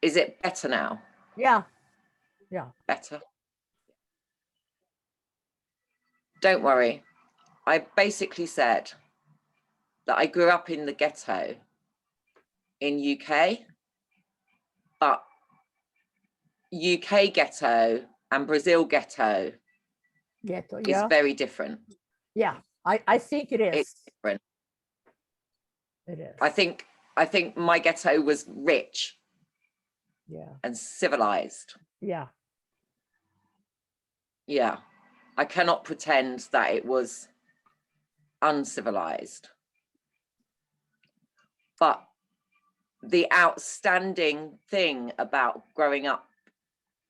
Is it better now? Yeah. Better. Don't worry. I basically said that I grew up in the ghetto in UK, but UK ghetto and Brazil ghetto is very different. Yeah, I think it is. It's different. It is. I think my ghetto was rich. Yeah. And civilized. Yeah. Yeah. I cannot pretend that it was uncivilized. But the outstanding thing about growing up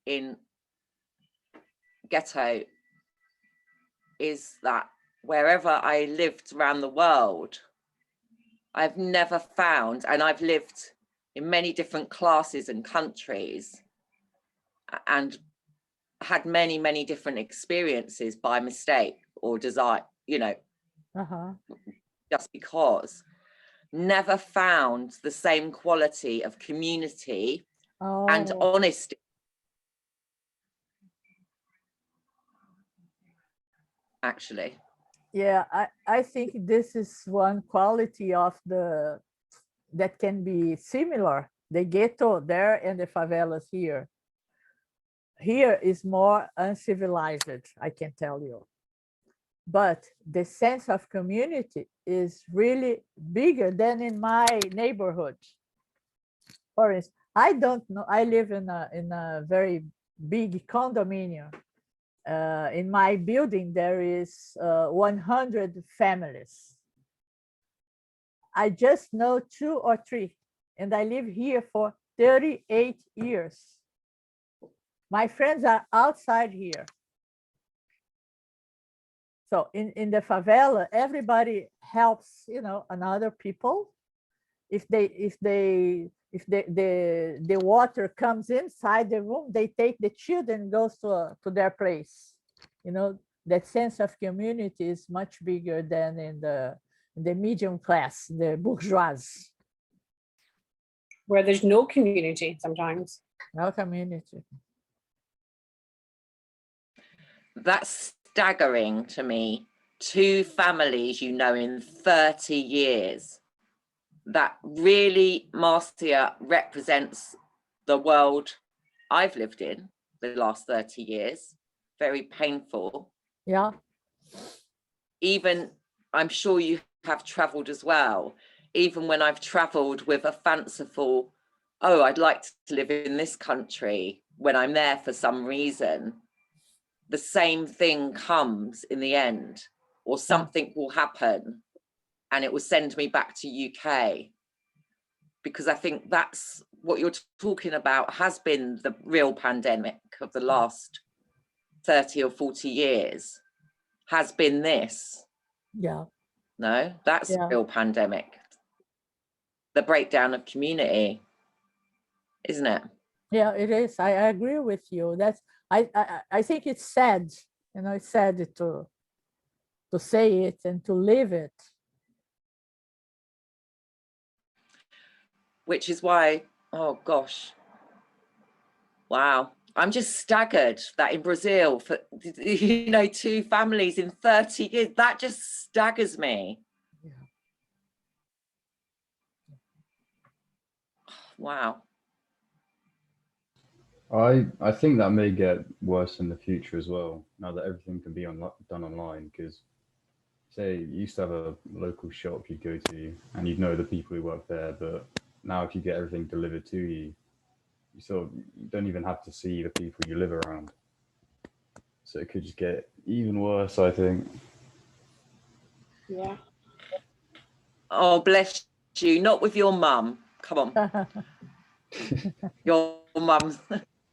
in ghetto is that wherever I lived around the world, I've never found, and I've lived in many different classes and countries and had many, many different experiences by mistake or desire, just because, never found the same quality of community and Oh, honesty. Actually, yeah, I think this is one quality of that can be similar. The ghetto there and the favelas here. Here is more uncivilized, I can tell you. But the sense of community is really bigger than in my neighborhood. For instance, I don't know, I live in a very big condominium. In my building, there is 100 families. I just know 2 or 3, and I live here for 38 years. My friends are outside here. So in the favela, everybody helps, another people. If the water comes inside the room, they take the children, goes to their place. That sense of community is much bigger than in the medium class, the bourgeoisie. Where there's no community sometimes. No community. that's staggering to me. 2 families, in 30 years. That really, Marcia, represents the world I've lived in the last 30 years. Very painful. Yeah. Even, I'm sure you have traveled as well. Even when I've traveled with a fanciful, oh, I'd like to live in this country, when I'm there for some reason, the same thing comes in the end, or something will happen and it will send me back to UK. Because I think that's what you're talking about has been the real pandemic of the last 30 or 40 years, has been this. Yeah. No, that's a real pandemic. The breakdown of community, isn't it? Yeah, it is. I agree with you. I think it's sad, it's sad to say it and to live it. Which is why, oh gosh, wow. I'm just staggered that in Brazil, for 2 families in 30 years, that just staggers me. Yeah. Wow. I think that may get worse in the future as well, now that everything can be done online, because say you used to have a local shop you'd go to and you'd know the people who work there, but now if you get everything delivered to you, you don't even have to see the people you live around. So it could just get even worse, I think. Yeah. Oh, bless you. Not with your mum. Come on. Your mum's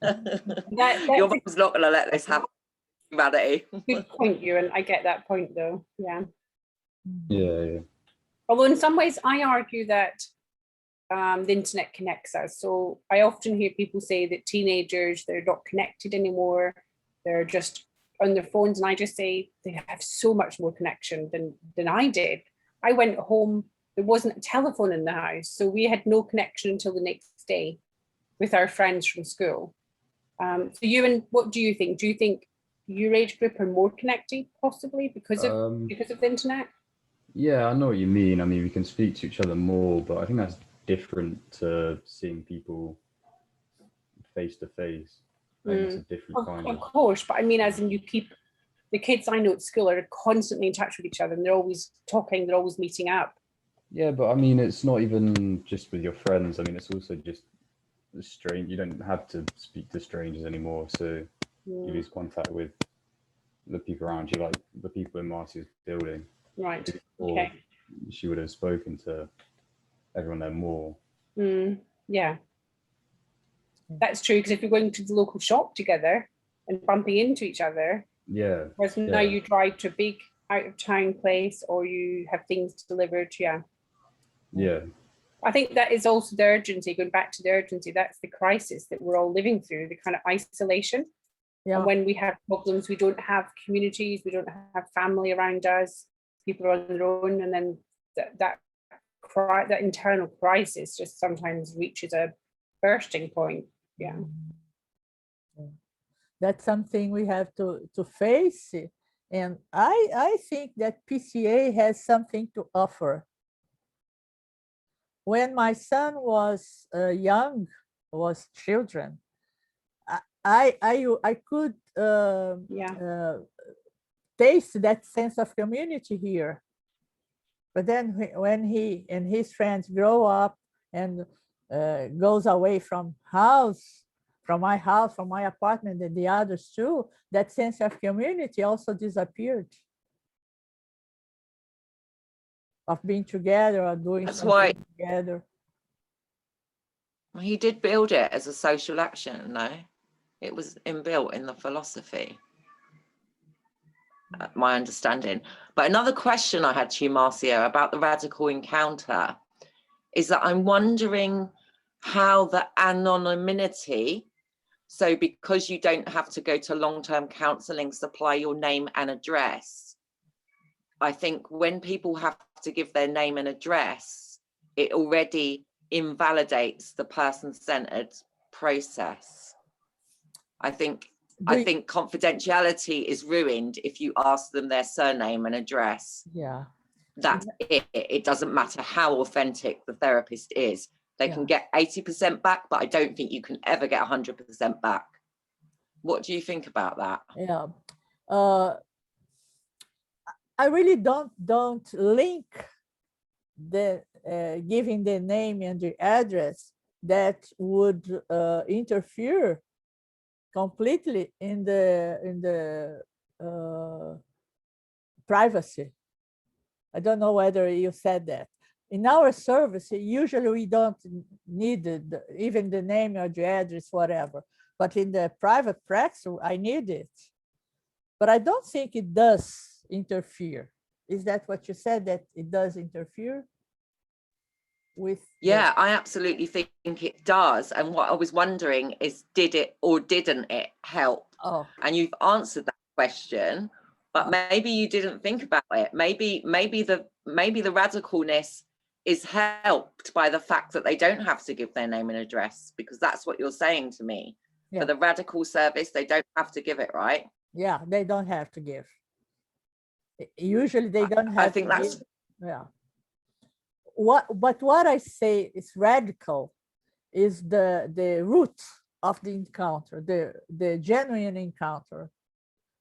your mum's not going to let this happen. Humanity. Good point, Ewan. I get that point, though. Yeah. Yeah. Although in some ways, I argue that the internet connects us. So I often hear people say that teenagers, they're not connected anymore. They're just on their phones. And I just say they have so much more connection than I did. I went home, there wasn't a telephone in the house. So we had no connection until the next day with our friends from school. So Ewan, what do you think? Do you think your age group are more connected possibly because of the internet? Yeah, I know what you mean. I mean, we can speak to each other more, but I think that's different to seeing people face to face. I think it's a different kind of course, but I mean, as in you keep the kids I know at school are constantly in touch with each other and they're always talking, they're always meeting up. Yeah, but I mean, it's not even just with your friends. I mean, it's also just strange. You don't have to speak to strangers anymore, so you lose contact with the people around you, like the people in Marcia's building. Right. Or she would have spoken to everyone there more. Yeah, that's true. Because if you're going to the local shop together and bumping into each other, whereas now you drive to a big out of town place or you have things delivered. Yeah. I think that is also the urgency. Going back to the urgency, that's the crisis that we're all living through. The kind of isolation. And when we have problems, we don't have communities, we don't have family around us. People are on their own, and then that internal crisis just sometimes reaches a bursting point. Yeah. That's something we have to face. And I think that PCA has something to offer. When my son was young, was children, I could taste that sense of community here. But then when he and his friends grow up and goes away from my house, from my apartment, and the others too, that sense of community also disappeared. Of being together or doing something together. He did build it as a social action, no? It was inbuilt in the philosophy, my understanding. But another question I had to you, Marcia, about the radical encounter is that I'm wondering how the anonymity, so because you don't have to go to long-term counselling, supply your name and address, I think when people have to give their name and address, it already invalidates the person-centered process. I think confidentiality is ruined if you ask them their surname and address. Yeah. That's it. It doesn't matter how authentic the therapist is. They can get 80% back, but I don't think you can ever get 100% back. What do you think about that? Yeah. I really don't link the giving the name and the address that would interfere completely in the privacy. I don't know whether you said that. In our service, usually we don't need even the name or the address, whatever. But in the private practice, I need it. But I don't think it does interfere. Is that what you said, that it does interfere with? Yeah, I absolutely think it does. And what I was wondering is, did it or didn't it help? Oh. And you've answered that question, but maybe you didn't think about it. Maybe the radicalness is helped by the fact that they don't have to give their name and address, because that's what you're saying to me. Yeah. For the radical service, they don't have to give it, right? Yeah, they don't have to give. Usually they don't have. I think that's give. Yeah. But what I say is radical is the root of the encounter, the genuine encounter.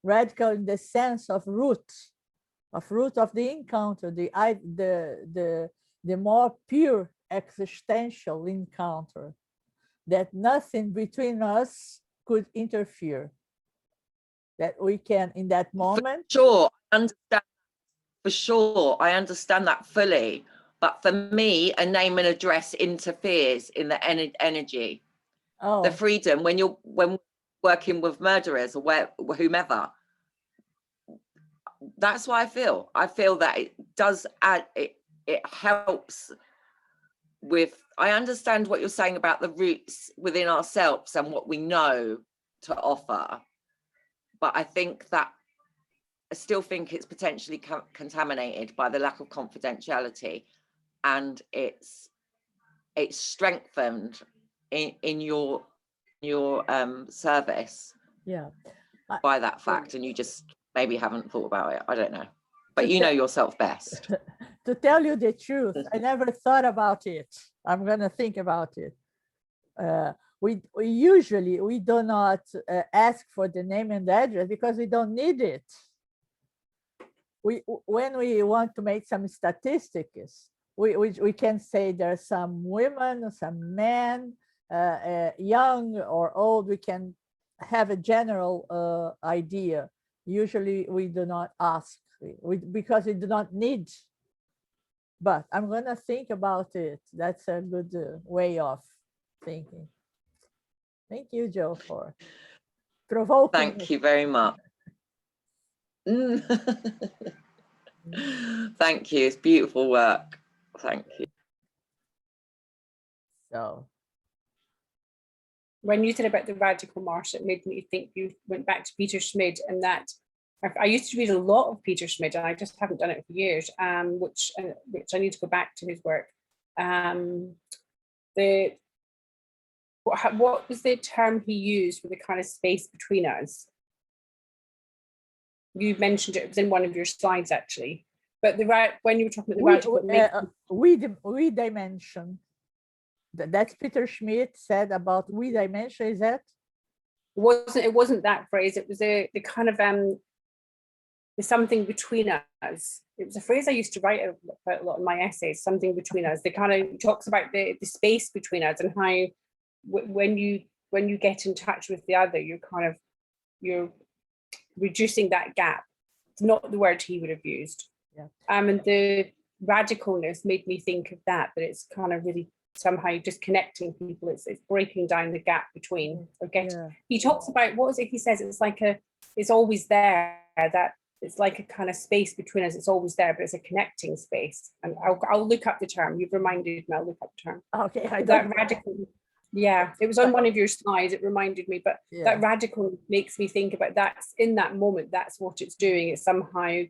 Radical in the sense of root of the encounter, the more pure existential encounter, that nothing between us could interfere. That we can, in that moment. For sure, I understand that fully. But for me, a name and address interferes in the energy. Oh. The freedom when working with murderers or whomever. That's why I feel that it does add, it helps with, I understand what you're saying about the roots within ourselves and what we know to offer. But I still think it's potentially contaminated by the lack of confidentiality, and it's strengthened in your service. Yeah. By that fact, and you just maybe haven't thought about it. I don't know, but you know yourself best. To tell you the truth, I never thought about it. I'm gonna think about it. We usually do not ask for the name and address because we don't need it. When we want to make some statistics, we can say there are some women, some men, young or old. We can have a general idea. Usually we do not ask because we do not need. But I'm gonna think about it. That's a good way of thinking. Thank you, Joe, for provoking. Thank you very much. Thank you. It's beautiful work. Thank you. So, when you said about the radical, Marcia, it made me think you went back to Peter Schmid and that I used to read a lot of Peter Schmid, and I just haven't done it for years, which I need to go back to his work. What was the term he used for the kind of space between us? You mentioned it, it was in one of your slides actually, but when you were talking about the we dimension. That's Peter Schmid said about we dimension. Is that? It wasn't that phrase. It was the kind of there's something between us. It was a phrase I used to write about a lot in my essays. Something between us. They kind of talks about the space between us and how when you get in touch with the other, you're reducing that gap. It's not the word he would have used. Yeah. And the radicalness made me think of that it's kind of really somehow just connecting people. It's breaking down the gap between. He talks about, what is it he says? It's always there. That it's like a kind of space between us. It's always there, but it's a connecting space. And I'll look up the term. You've reminded me. I'll look up the term. Okay. That radical. Yeah, it was on one of your slides. It reminded me, but that radical makes me think about that's in that moment. That's what it's doing. It's somehow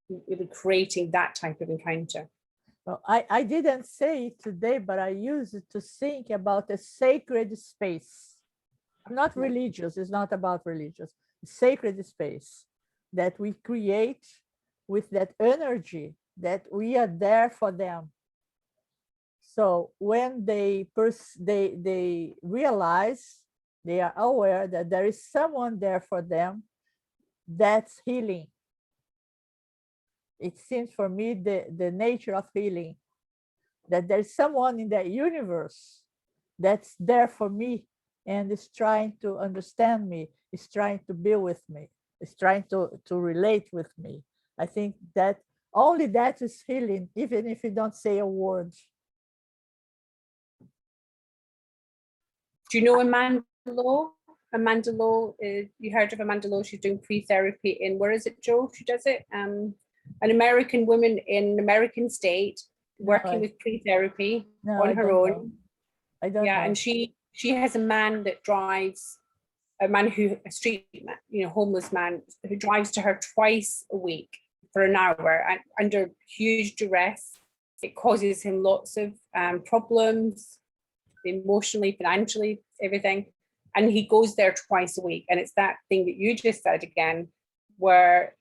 really creating that type of encounter. Well, I didn't say it today, but I use it to think about a sacred space. I'm not religious. It's not about religious. Sacred space that we create with that energy that we are there for them. So when they realize, they are aware that there is someone there for them, that's healing. It seems for me the nature of healing, that there's someone in the universe that's there for me and is trying to understand me, is trying to be with me, is trying to relate with me. I think that only that is healing, even if you don't say a word. Do you know Amanda Lowe? Amanda Lowe, you heard of Amanda Lowe? She's doing pre-therapy in, where is it, Joe? She does it. An American woman in an American state working with pre-therapy on her own. I don't know. And she has a man that drives, a street man, homeless man who drives to her twice a week for an hour and under huge duress. It causes him lots of problems, emotionally, financially, everything. And he goes there twice a week. And it's that thing that you just said again, where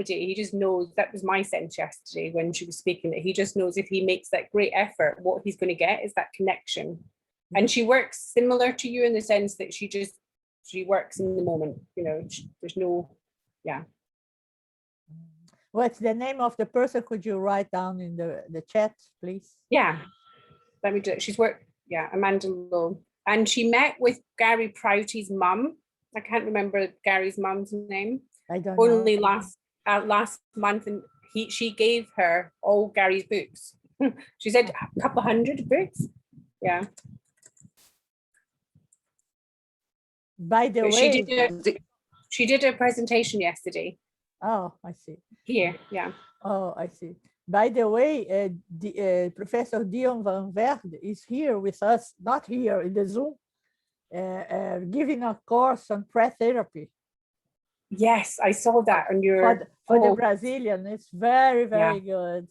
he just knows, that was my sense yesterday when she was speaking, that he just knows if he makes that great effort, what he's going to get is that connection. And she works similar to you in the sense that she works in the moment, there's no, What's the name of the person? Could you write down in the chat, please? Yeah, let me do it. She's worked, Amanda Lowe. And she met with Gary Prouty's mum. I can't remember Gary's mum's name. I don't Only know. last month, and she gave her all Gary's books. She said a couple 100 books. Yeah. By the But way, she did a presentation yesterday. Oh, I see. Here, yeah. Oh, I see. By the way, Professor Dion van Verde is here with us, not here in the Zoom, giving a course on pre-therapy. Yes, I saw that on your for the Brazilian. It's very, very good.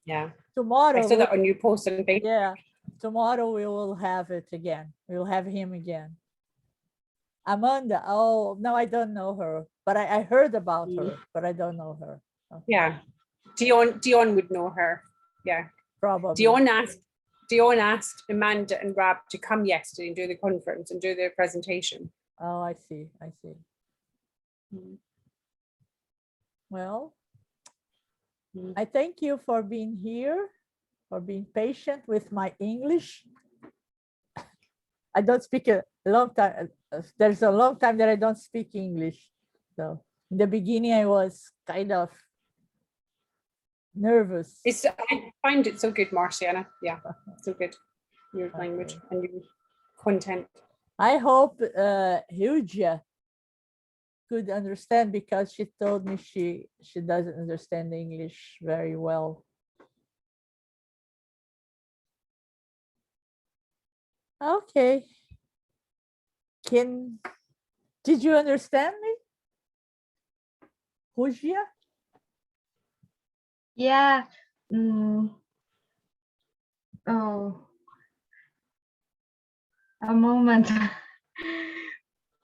Yeah. Tomorrow I saw that on your post on Facebook. Yeah. Tomorrow we will have it again. We'll have him again. Amanda, oh no, I don't know her, but I heard about her, but I don't know her. Okay. Yeah. Dion would know her. Yeah. Probably. Dion asked Amanda and Rab to come yesterday and do the conference and do their presentation. Oh, I see. I see. Well, I thank you for being here, for being patient with my English. I don't speak a long time. There's a long time that I don't speak English. So in the beginning, I was kind of nervous. I find it so good, Marciana. Yeah, so good. Your language and your content. I hope Hilja could understand, because she told me she doesn't understand English very well. Okay. Did you understand me? Rugia? Yeah. Oh, a moment.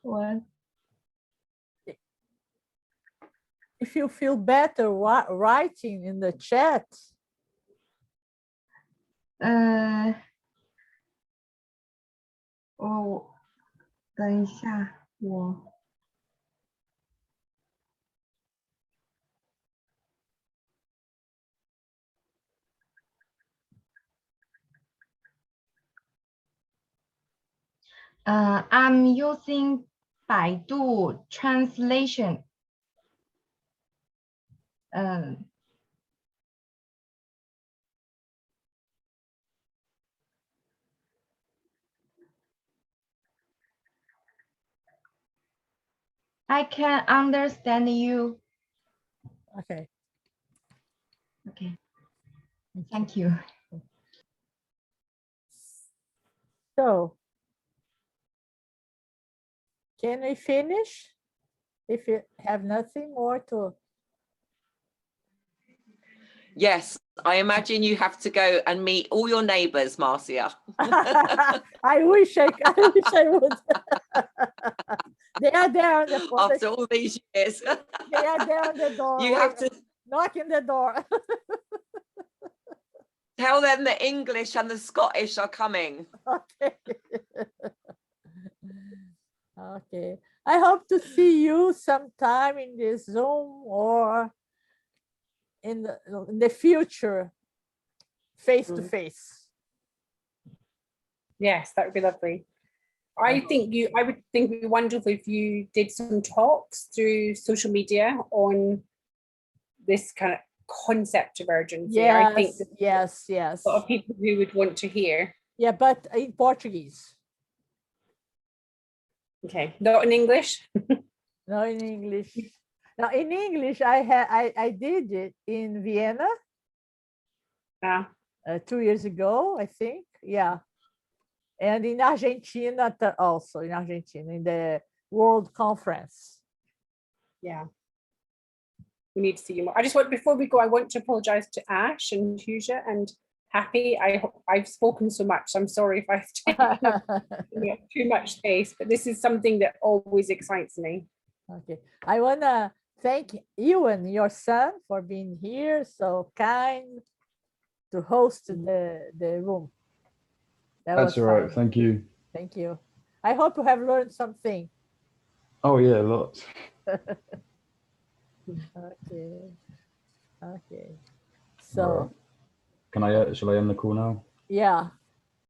What? If you feel better writing in the chat, 哦，等一下，我I'm using Baidu translation. 嗯 I can understand you. okay. Okay, thank you. So, can we finish? If you have nothing more to, Yes, I imagine you have to go and meet all your neighbours, Marcia. I wish I would. They are there on the phone. After all these years, They are there on the door. you have to knocking the door. tell them the English and the Scottish are coming. Okay. Okay. I hope to see you sometime in the Zoom or in the future, face to face. Yes, that would be lovely. I would think it'd be wonderful if you did some talks through social media on this kind of concept of urgency. I think Yes. a lot of people who would want to hear. Yeah, but in Portuguese. Okay, not in English. No, in English. Now, in English, I did it in Vienna 2 years ago, I think. Yeah. And in Argentina also, in Argentina, in the World Conference. Yeah. We need to see you more. I just want, before we go, I want to apologize to Ash and Huja and Happy. I've spoken so much. I'm sorry if I've taken up too much space, but this is something that always excites me. Okay. I want to thank you and your son for being here, so kind to host the room. That's all right. Thank you. Thank you. I hope you have learned something. Oh yeah, lots. Okay. Okay. All right. So Shall I end the call now? yeah.